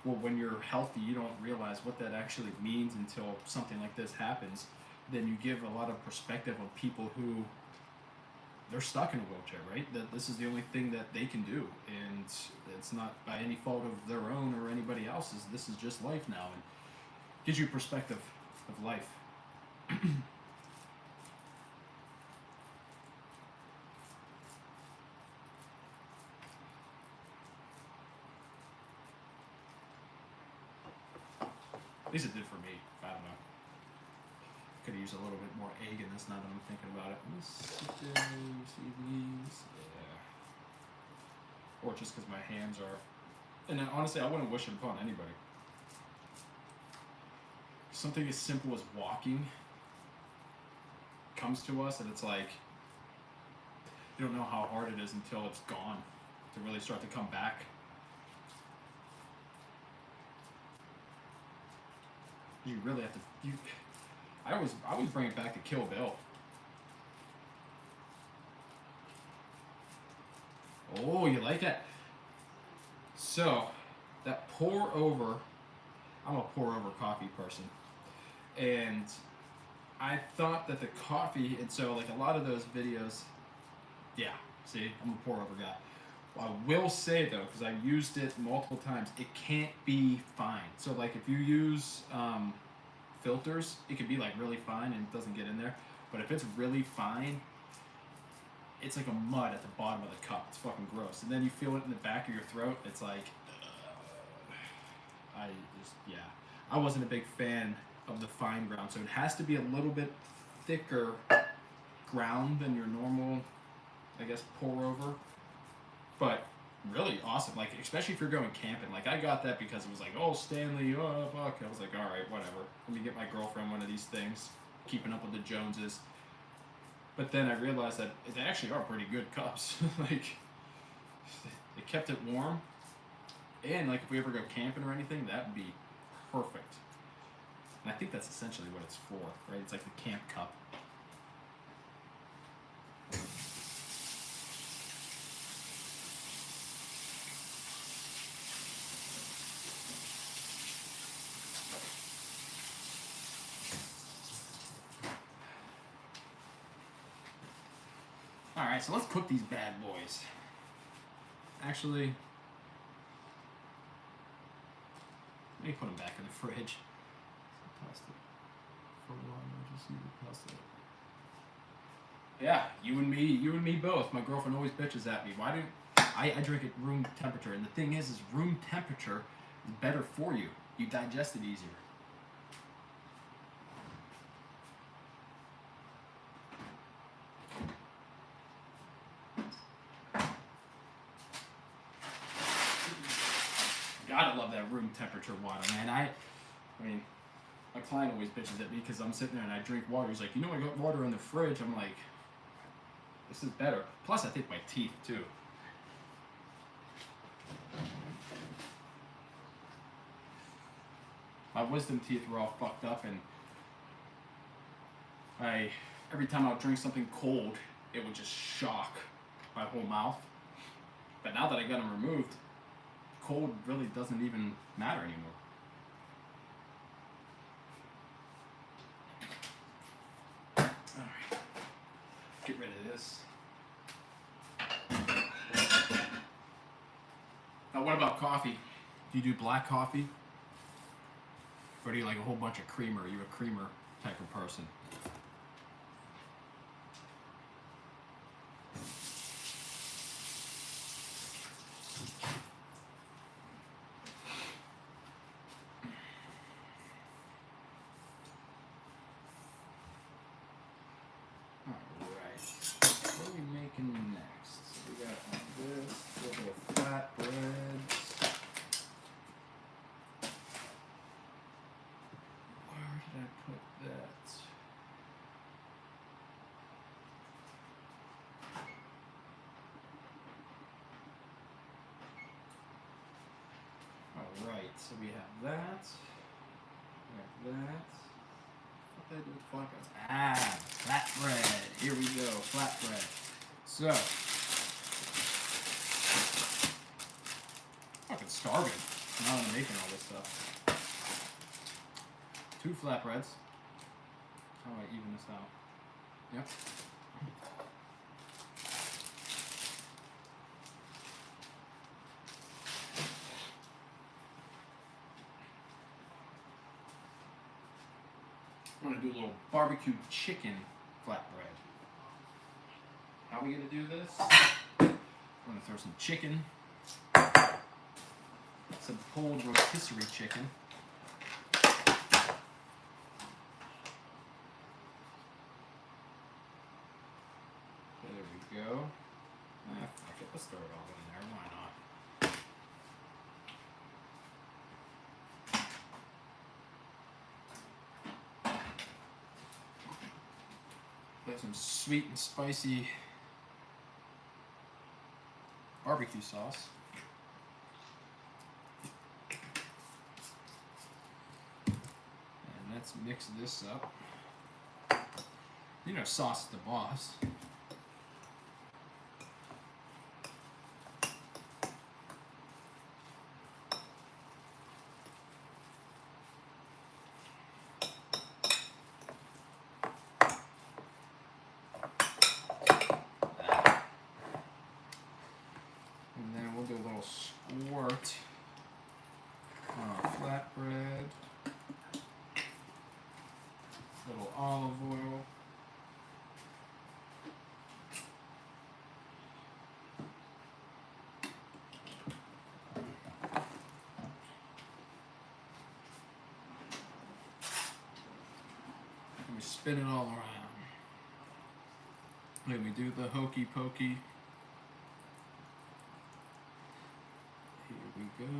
well, when you're healthy, you don't realize what that actually means until something like this happens. Then you give a lot of perspective on people who, they're stuck in a wheelchair, right? That this is the only thing that they can do, and it's not by any fault of their own or anybody else's. This is just life now, and gives you perspective of life. At least it did for me. I don't know. Could have used a little bit more egg in this now that I'm thinking about it. Let me see these. Yeah. Or just because my hands are... And then, honestly, I wouldn't wish it upon anybody. Something as simple as walking comes to us, and it's like, you don't know how hard it is until it's gone to really start to come back. You really have to... I always bring it back to Kill Bill. Oh, you like that? So, that pour over... I'm a pour over coffee person. And I thought that the coffee... And so, like, a lot of those videos... Yeah, see? I'm a pour over guy. I will say though, because I've used it multiple times, it can't be fine. So like if you use filters, it could be like really fine and it doesn't get in there. But if it's really fine, it's like a mud at the bottom of the cup. It's fucking gross. And then you feel it in the back of your throat. It's like, I wasn't a big fan of the fine ground. So it has to be a little bit thicker ground than your normal, I guess, pour over. But really awesome. Like, especially if you're going camping. Like, I got that because it was like, oh, Stanley, oh, fuck. I was like, all right, whatever. Let me get my girlfriend one of these things. Keeping up with the Joneses. But then I realized that they actually are pretty good cups. Like, they kept it warm. And, like, if we ever go camping or anything, that would be perfect. And I think that's essentially what it's for, right? It's like the camp cup. Alright, so let's cook these bad boys. Actually, let me put them back in the fridge. Yeah, you and me both. My girlfriend always bitches at me. Why do I drink at room temperature? And the thing is room temperature is better for you. You digest it easier. Gotta love that room temperature water, man. I mean, my client always bitches at me because I'm sitting there and I drink water. He's like, you know, I got water in the fridge. I'm like, this is better. Plus, I think my teeth too. My wisdom teeth were all fucked up, and every time I would drink something cold, it would just shock my whole mouth. But now that I got them removed, cold really doesn't even matter anymore. Alright, get rid of this. Now what about coffee? Do you do black coffee? Or do you like a whole bunch of creamer? Are you a creamer type of person? Alright, so we have that. We have that. What did I do with flatbread? Ah, flatbread. Here we go, flatbread. So, fucking starving. Now I'm making all this stuff. 2 flatbreads. How do I even this out? Yep. I'm going to do a little barbecue chicken flatbread. How are we going to do this? I'm going to throw some chicken, some pulled rotisserie chicken. There we go. Fuck it, let's throw it all in there. Why not? Got some sweet and spicy barbecue sauce. And let's mix this up. You know, sauce is the boss. And then we'll do a little squirt on our flatbread. Little olive oil. And we spin it all around. Then we do the hokey pokey. Here we go.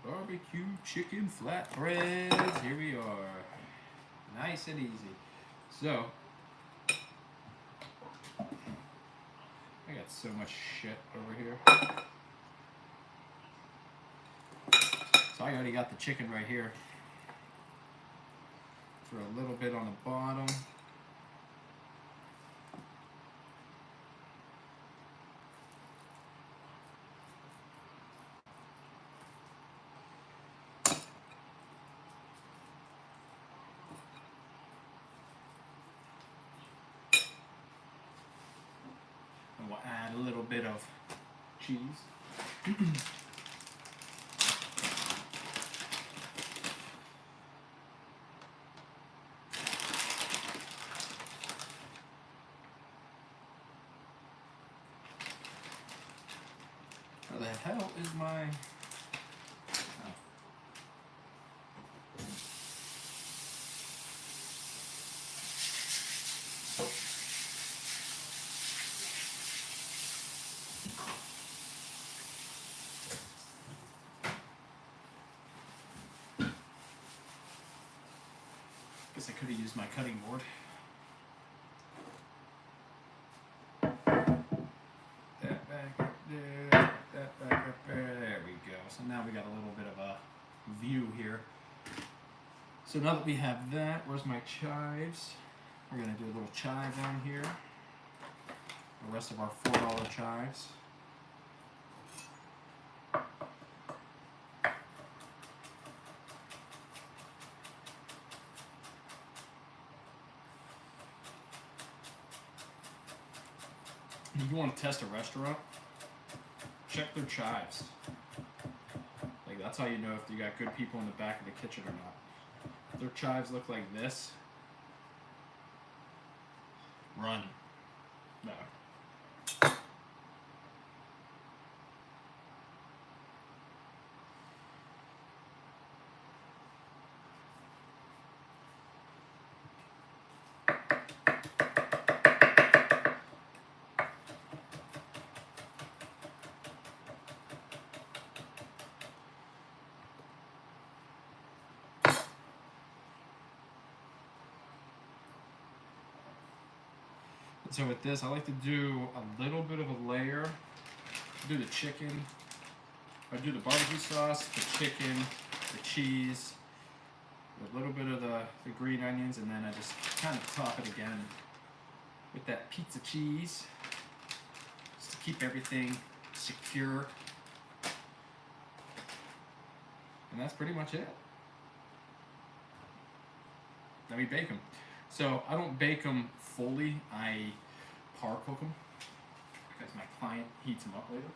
Barbecue chicken flatbreads. Here we are. Nice and easy. So, I got so much shit over here. So I already got the chicken right here. Throw a little bit on the bottom. And we'll add a little bit of cheese. Where the hell is my... Oh. Guess I could have used my cutting board. That back up there, that back up there. There we go. So now we got a little bit of a view here. So now that we have that, where's my chives? We're gonna do a little chive on here. The rest of our $4 chives. If you want to test a restaurant, check their chives. Like, that's how you know if you got good people in the back of the kitchen or not. If their chives look like this, run. No. So with this, I like to do a little bit of a layer. Do the chicken. I do the barbecue sauce, the chicken, the cheese, a little bit of the green onions, and then I just kind of top it again with that pizza cheese, just to keep everything secure. And that's pretty much it. Then we bake them. So I don't bake them fully, I par cook them because my client heats them up later.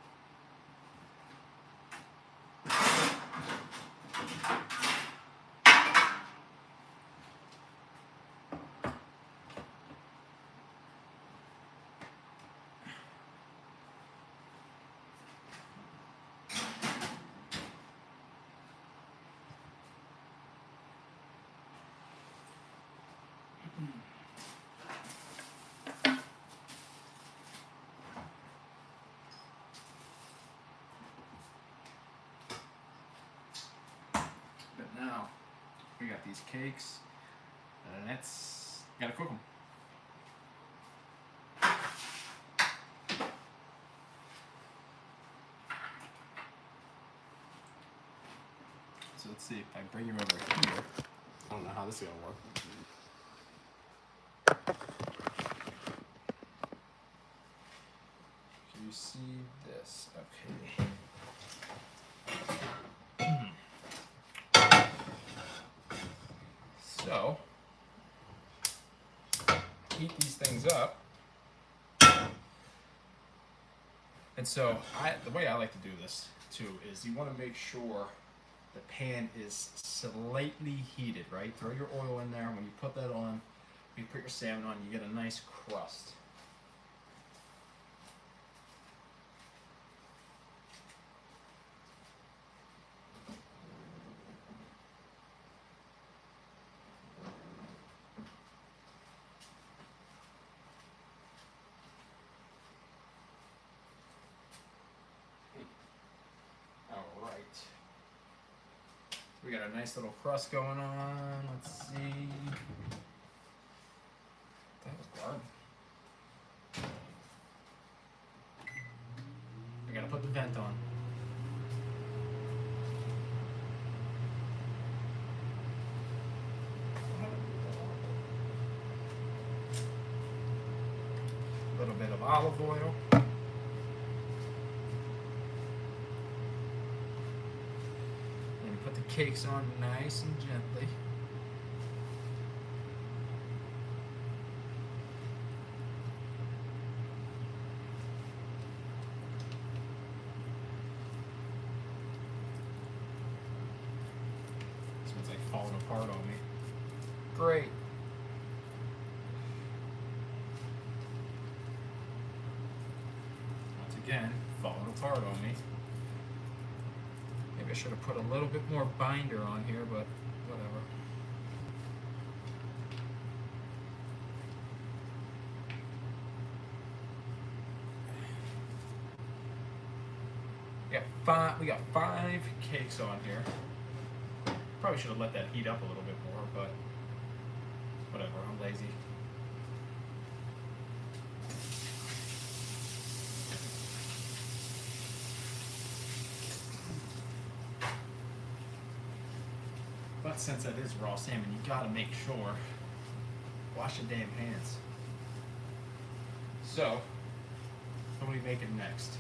But now we got these cakes. Let's gotta cook them. So let's see if I bring you over here. I don't know how this is gonna work. Can you see this? Okay. So, heat these things up. And so the way I like to do this too is you want to make sure the pan is slightly heated, right? Throw your oil in there. When you put that on, you put your salmon on, you get a nice crust. All right. We got a nice little crust going on. Let's see. That was hard. I gotta put the vent on. A little bit of olive oil. And put the cakes on nice and gently. This one's like falling apart on me. Great. Again, falling apart on me. Maybe I should have put a little bit more binder on here, but whatever. We got five cakes on here. Probably should have let that heat up a little bit more, but whatever, I'm lazy. But since that is raw salmon, you gotta make sure, wash your damn hands. So, what are we making next?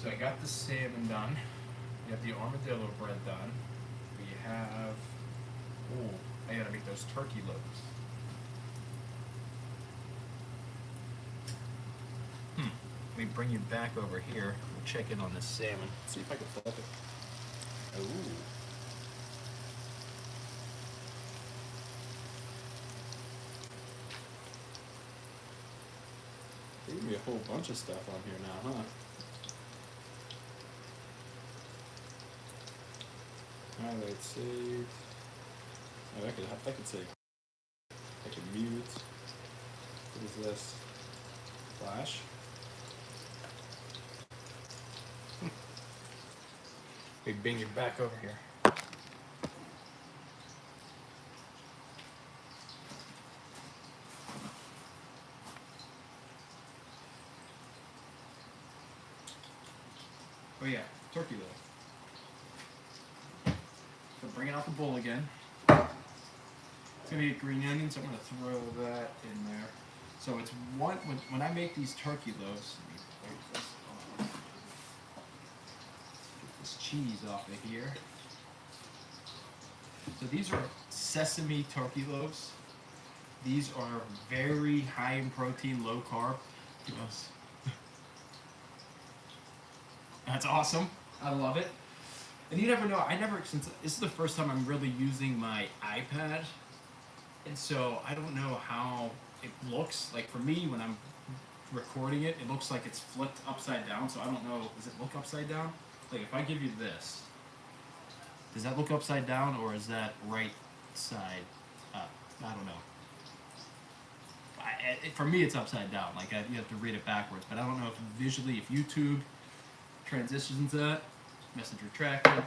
So I got the salmon done. We have the armadillo bread done. We have, I gotta make those turkey loaves. Let me bring you back over here. We'll check in on this salmon. Let's see if I can flip it. Ooh. There gave me a whole bunch of stuff on here now, huh? Alright, saved. Oh, I could save. I can mute. What is this? Flash? Big Bing, you're back over here. Oh yeah, turkey loaf. So bringing out the bowl again. It's gonna be green onions, so I'm gonna throw that in there. So it's when I make these turkey loaves, let me break this off. Get this cheese off of here. So these are sesame turkey loaves. These are very high in protein, low carb. That's awesome. I love it. And you never know. Since this is the first time I'm really using my iPad, and so I don't know how it looks. Like for me, when I'm recording it, it looks like it's flipped upside down. So I don't know. Does it look upside down? Like if I give you this, does that look upside down or is that right side up? I don't know. For me, it's upside down. Like you have to read it backwards. But I don't know if visually, if YouTube transitions that, message retracted.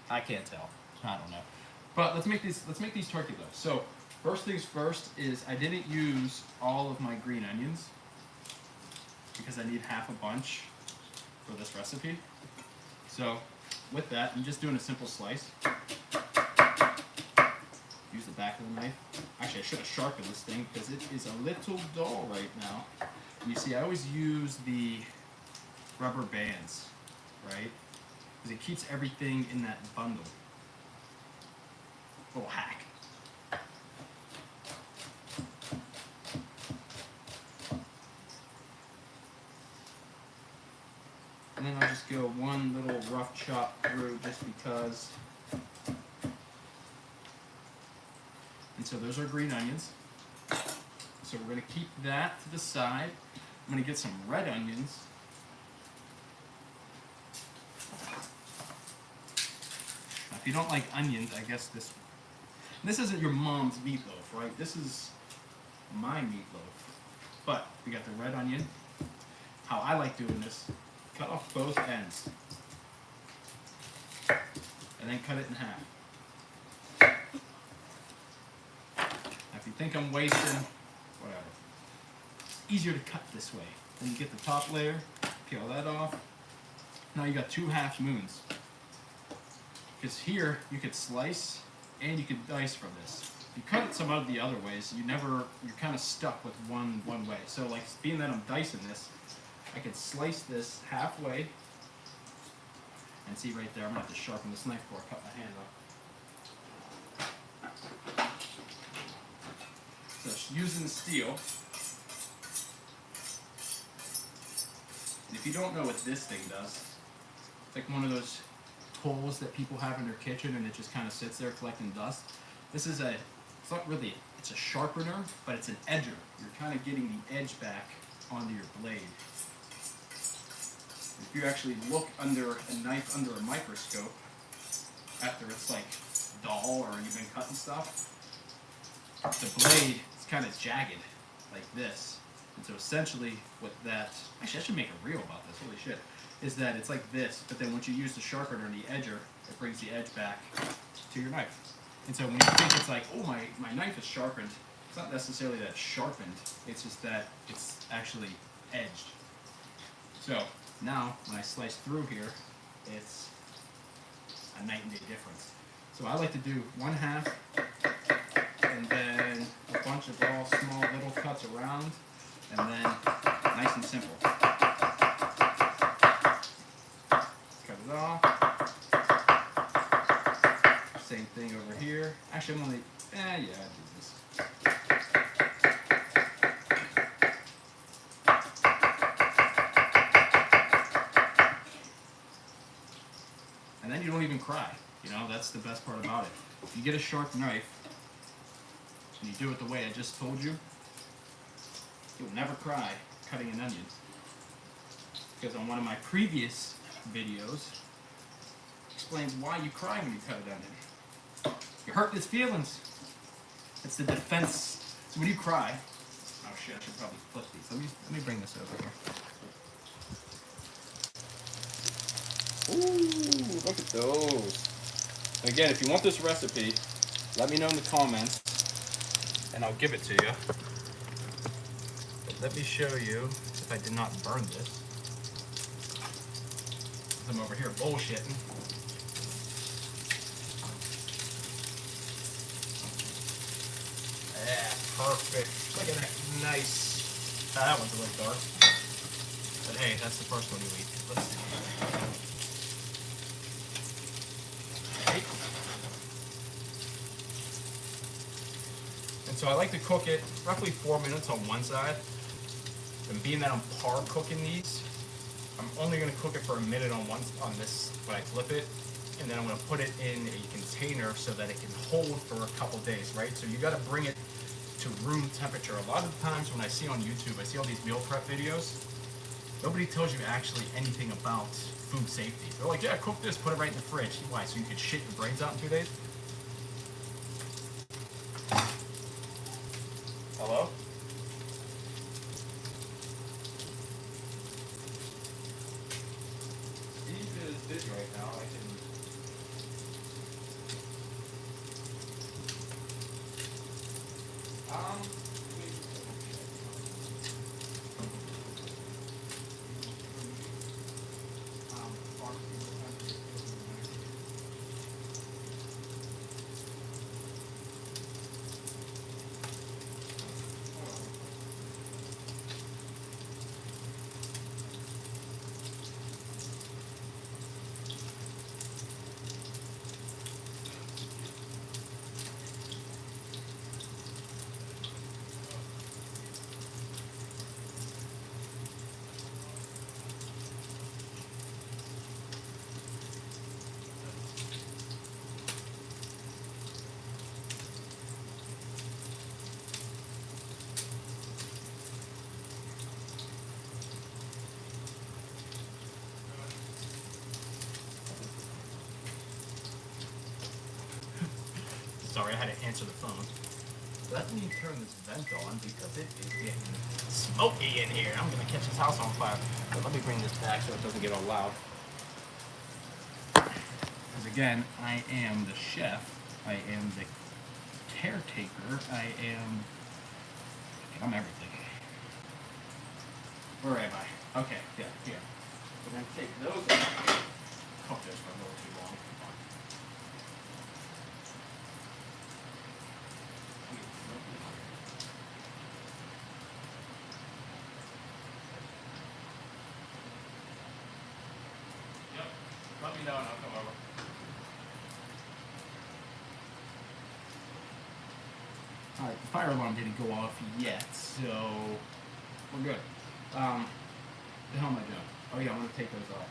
I can't tell. I don't know. But let's make these turkey loaves. So first things first is I didn't use all of my green onions because I need half a bunch for this recipe. So with that, I'm just doing a simple slice. Use the back of the knife. Actually, I should have sharpened this thing because it is a little dull right now. And you see, I always use the rubber bands, right? Because it keeps everything in that bundle. little hack. And then I'll just go one little rough chop through just because. And so those are green onions. So we're going to keep that to the side. I'm going to get some red onions. Now, if you don't like onions, I guess this isn't your mom's meatloaf, right? This is my meatloaf. But we got the red onion. How I like doing this, cut off both ends. And then cut it in half. Now, if you think I'm wasting, whatever. It's easier to cut this way. Then you get the top layer, peel that off. Now you got 2 half moons. Because here you could slice and you could dice from this. If you cut it some of the other ways, you're kind of stuck with one way. So like being that I'm dicing this, I could slice this halfway. And see right there, I'm gonna have to sharpen this knife before I cut my hand off. So just using the steel. And if you don't know what this thing does, it's like one of those tools that people have in their kitchen and it just kind of sits there collecting dust. This is it's not really, it's a sharpener, but it's an edger. You're kind of getting the edge back onto your blade. If you actually look under a knife under a microscope, after it's like dull or you've been cutting stuff, the blade is kind of jagged, like this. And so essentially what that, actually I should make a reel about this, holy shit, is that it's like this, but then once you use the sharpener and the edger, it brings the edge back to your knife. And so when you think it's like, oh, my knife is sharpened, it's not necessarily that it's sharpened, it's just that it's actually edged. So now when I slice through here, it's a night and day difference. So I like to do 1/2 and then a bunch of all small little cuts around, and then nice and simple. Cut it off. Same thing over here. Actually, I'm only, yeah, I do this. And then you don't even cry. You know, that's the best part about it. If you get a sharp knife, and you do it the way I just told you, you'll never cry cutting an onion. Because on one of my previous videos, explains why you cry when you cut an onion. You're hurting his feelings. It's the defense. So when you cry, oh shit, I should probably flip these. Let me bring this over here. Ooh, look at those. And again, if you want this recipe, let me know in the comments, and I'll give it to you. But let me show you if I did not burn this. I'm over here bullshitting. Yeah, perfect. Look at that nice. That one's a little dark. But hey, that's the first one you eat. Let's see. Right. And so I like to cook it roughly 4 minutes on one side. And being that I'm par cooking these, I'm only going to cook it for a minute on this when I flip it, and then I'm going to put it in a container so that it can hold for a couple days, right? So you got to bring it to room temperature. A lot of the times when I see on YouTube, I see all these meal prep videos, nobody tells you actually anything about food safety. They're like, yeah, cook this, put it right in the fridge. Why? So you could shit your brains out in 2 days? Hello? Busy right now. I can. sorry, I had to answer the phone. Let me turn this vent on because it is getting smoky in here. I'm gonna catch this house on fire. But let me bring this back so it doesn't get all loud. Because again, I am the chef. I am the caretaker. I'm everything. Where am I? Okay, yeah, here. We're gonna take those out. Cook this for a little too long. Yep. Let me know and I'll come over. Alright, the fire alarm didn't go off yet, so we're good. The hell am I doing? Oh yeah, I'm gonna take those off.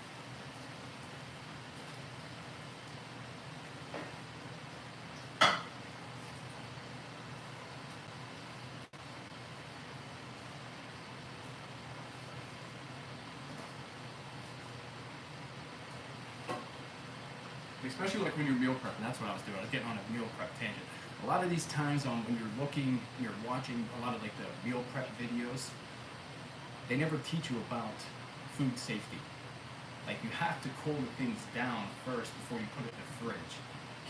Especially like when you're meal prepping, that's what I was doing. I was getting on a meal prep tangent. A lot of these times when you're watching a lot of like the meal prep videos, they never teach you about food safety. Like you have to cool the things down first before you put it in the fridge.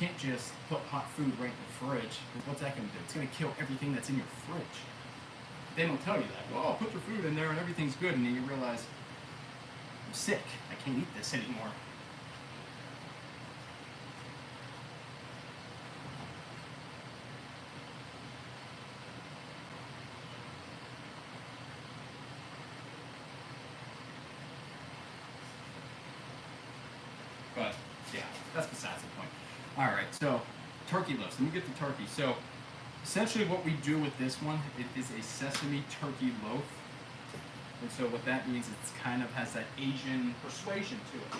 You can't just put hot food right in the fridge. What's that gonna do? It's gonna kill everything that's in your fridge. They don't tell you that. Well, put your food in there and everything's good, and then you realize, I'm sick. I can't eat this anymore. But yeah, that's besides the point. All right, so turkey loaves. Let me get the turkey. So essentially, what we do with this one, it is a sesame turkey loaf, and so what that means, it's kind of has that Asian persuasion to it.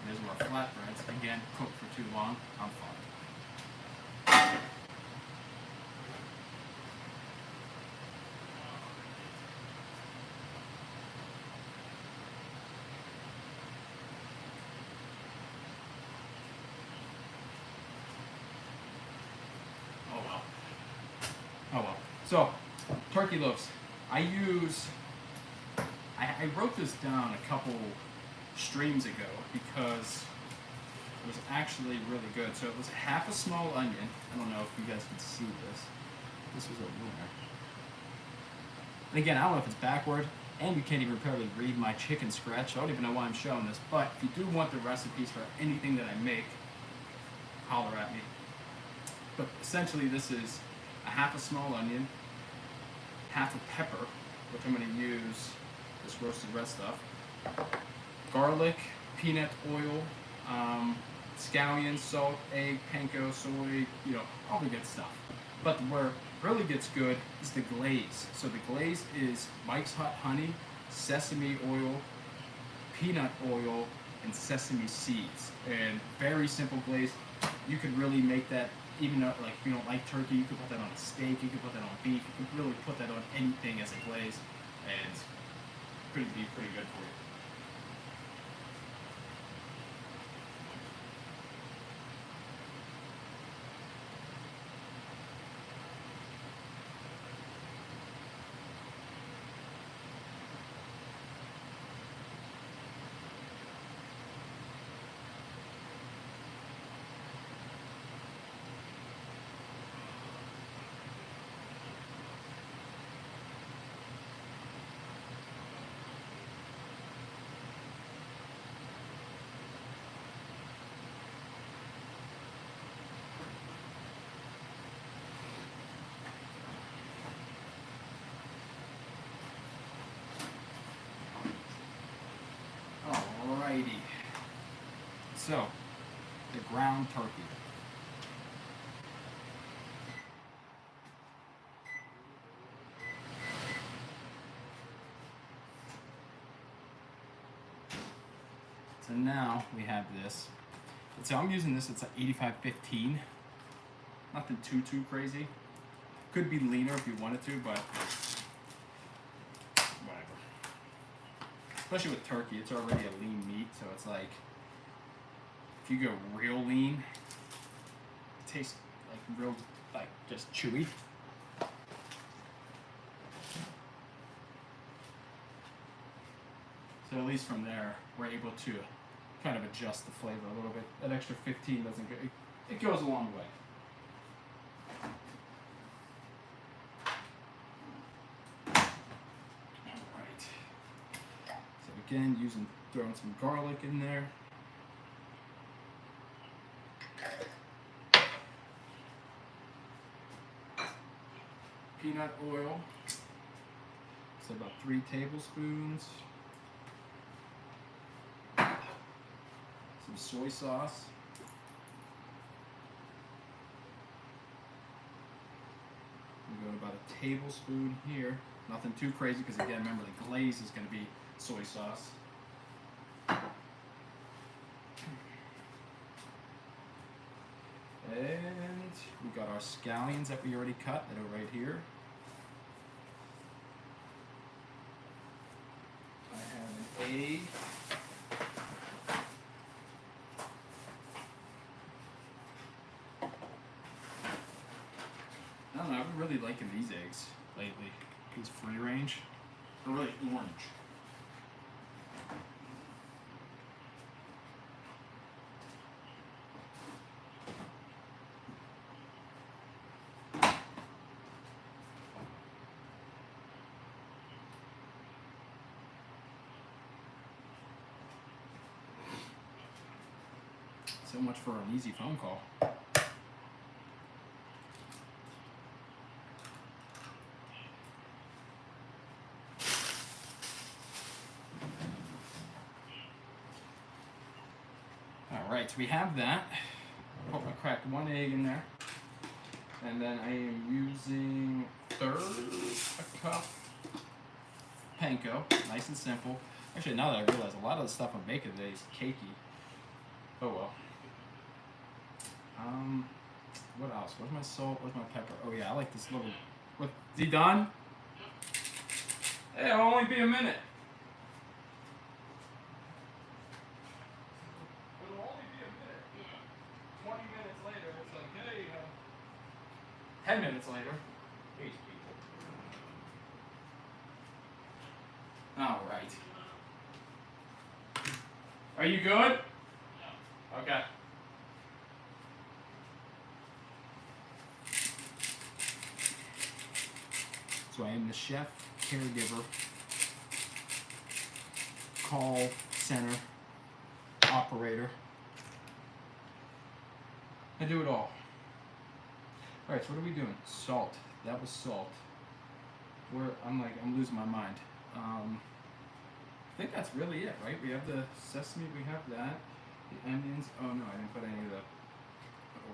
There's our flatbreads. Again, cooked for too long. I'm fine. Oh well. So, turkey loaves. I wrote this down a couple streams ago because it was actually really good. So it was half a small onion. I don't know if you guys can see this. This was a winner. And again, I don't know if it's backward, and you can't even probably read my chicken scratch. I don't even know why I'm showing this. But if you do want the recipes for anything that I make, holler at me. But essentially, this is a half a small onion, half a pepper, which I'm going to use this roasted red stuff, garlic, peanut oil, scallion, salt, egg, panko, soy, all the good stuff. But where it really gets good is the glaze. So the glaze is Mike's Hot Honey, sesame oil, peanut oil, and sesame seeds. And very simple glaze. You could really make that. Even though, like, if you don't like turkey, you could put that on a steak, you could put that on beef, you could really put that on anything as a glaze, and be pretty good for you. Alrighty. So, the ground turkey. So now we have this. So I'm using this, it's an 85-15. Nothing too crazy. Could be leaner if you wanted to, but whatever. Especially with turkey, it's already a lean meat, so it's like If you go real lean, it tastes like real, like just chewy. So at least from there, we're able to kind of adjust the flavor a little bit. That extra 15 doesn't go, it goes a long way. Alright. So again, throwing some garlic in there. Peanut oil. So about 3 tablespoons. Some soy sauce. We're going about a tablespoon here. Nothing too crazy because again, remember the glaze is going to be soy sauce. And we got our scallions that we already cut that are right here. I have an egg. I don't know, I've been really liking these eggs lately. These free range. They're really orange. So much for an easy phone call. Alright, so we have that. I cracked 1 egg in there. And then I am using 1/3 a cup panko. Nice and simple. Actually, now that I realize a lot of the stuff I'm making today is cakey. Oh well. What else? Where's my salt? Where's my pepper? Oh yeah, I like this little. What? Is he done? Hey, it'll only be a minute. It'll only be a minute. 20 minutes later, it's like, hey, 10 minutes later. These people. All right. Are you good? Okay. So I am the chef, caregiver, call center, operator. I do it all. Alright, so what are we doing? Salt. That was salt. I'm losing my mind. I think that's really it, right? We have the sesame, we have that. The onions. Oh no, I didn't put any of the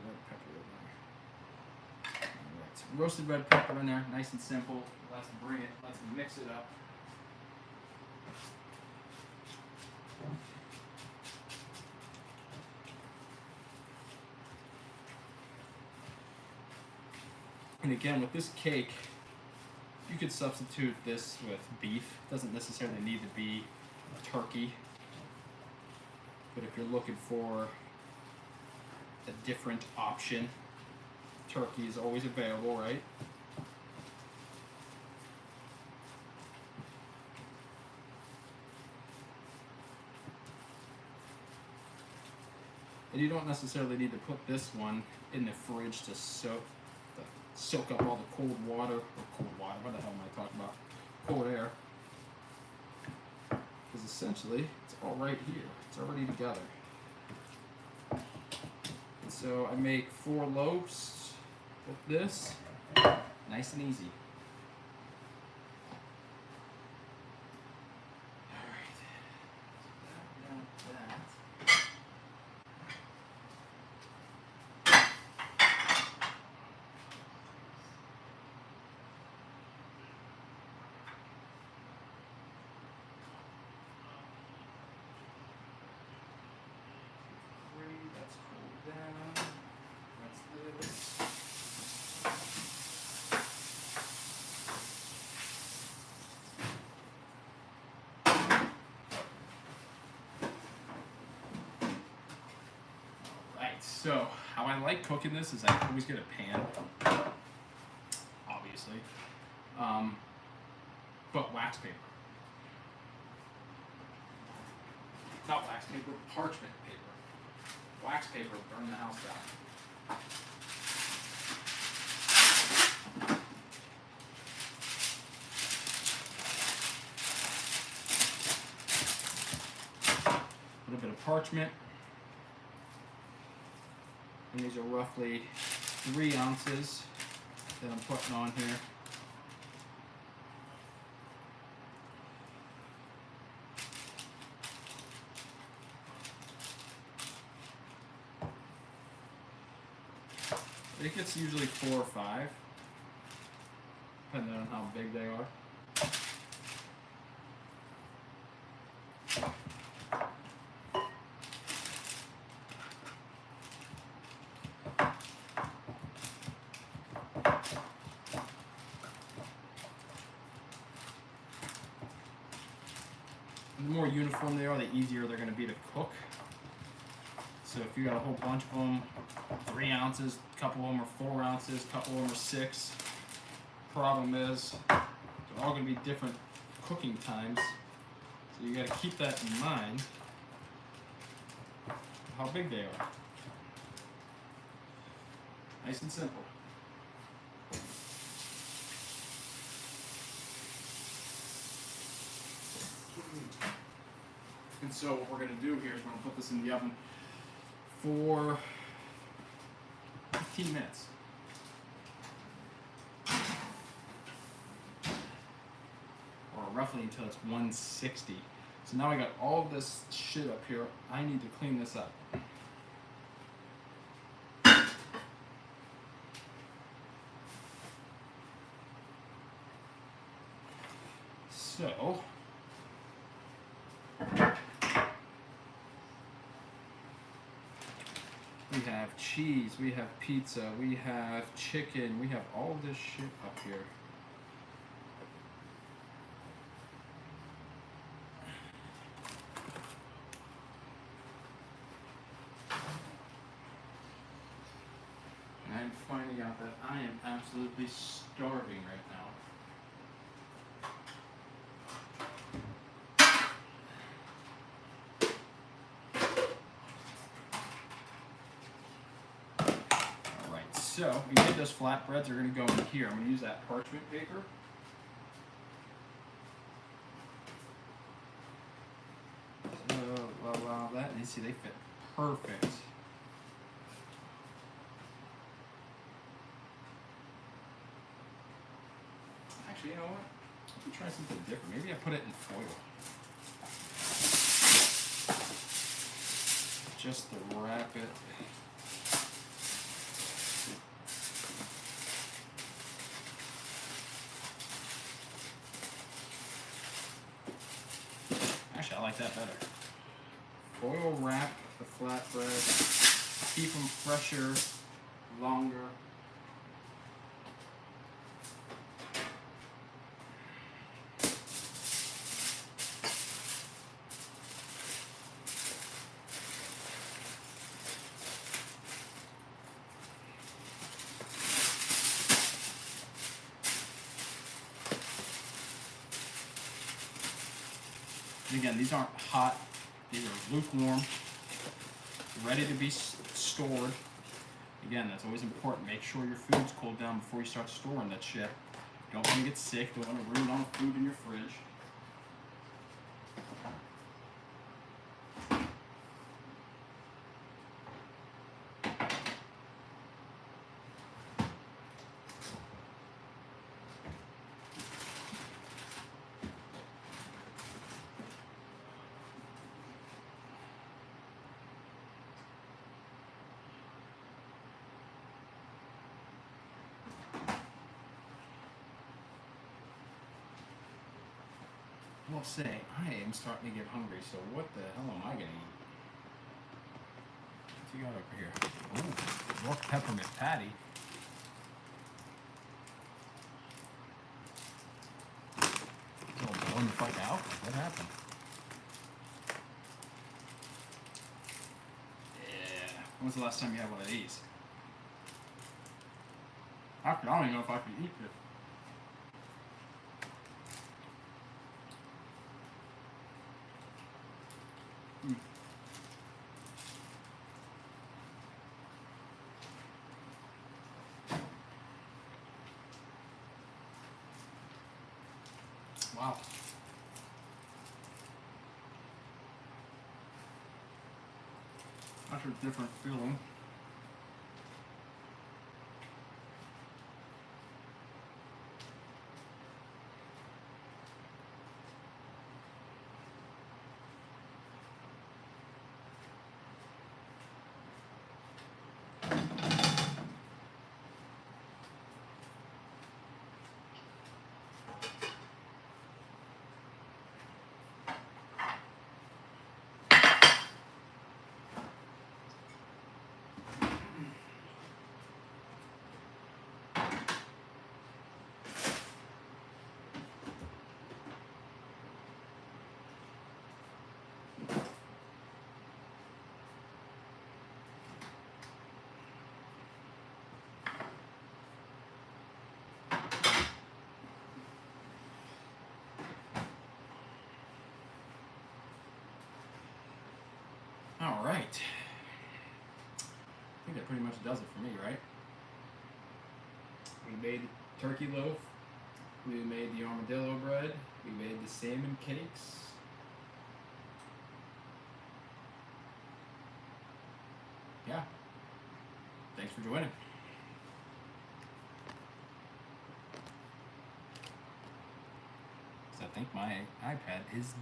red pepper in there. Alright, so roasted red pepper in there, nice and simple. Let's bring it, let's mix it up. And again, with this cake, you could substitute this with beef. It doesn't necessarily need to be turkey. But if you're looking for a different option, turkey is always available, right? And you don't necessarily need to put this one in the fridge to soak up all the cold water, what the hell am I talking about? Cold air. Because essentially, it's all right here. It's already together. And so I make 4 loaves with this. Nice and easy. So, how I like cooking this is I always get a pan, obviously, but wax paper. Not wax paper, parchment paper. Wax paper burn the house down. A little bit of parchment. And these are roughly 3 ounces that I'm putting on here. It gets usually 4 or 5, depending on how big they are. The more uniform they are, the easier they're going to be to cook. So if you got a whole bunch of them, 3 ounces, a couple of them are 4 ounces, a couple of them are 6. Problem is, they're all going to be different cooking times. So you got to keep that in mind, how big they are. Nice and simple. And so what we're going to do here is we're going to put this in the oven for 15 minutes. Or roughly until it's 160. So now I got all of this shit up here. I need to clean this up. So we have cheese, we have pizza, we have chicken, we have all this shit up here. And I'm finding out that I am absolutely starving right now. So, we made those flatbreads, they're going to go in here. I'm going to use that parchment paper. So, allow that. And you see, they fit perfect. Actually, you know what? Let me try something different. Maybe I put it in foil. Just to wrap it. I like that better. Foil wrap the flatbread, keep them fresher, longer. And again, these aren't hot, these are lukewarm, ready to be stored. Again, that's always important. Make sure your food's cooled down before you start storing that shit. Don't want to get sick, don't want to ruin all the food in your fridge. Well, say, I am starting to get hungry, so what the hell am I going to eat? What's he got over here? Ooh, more peppermint patty. It's all blown the fuck out? What happened? Yeah, When's the last time you had one of these? I don't even know if I can eat it. Wow. That's a different feeling. All right. I think that pretty much does it for me, right? We made the turkey loaf. We made the armadillo bread. We made the salmon cakes. Yeah. Thanks for joining. I think my iPad is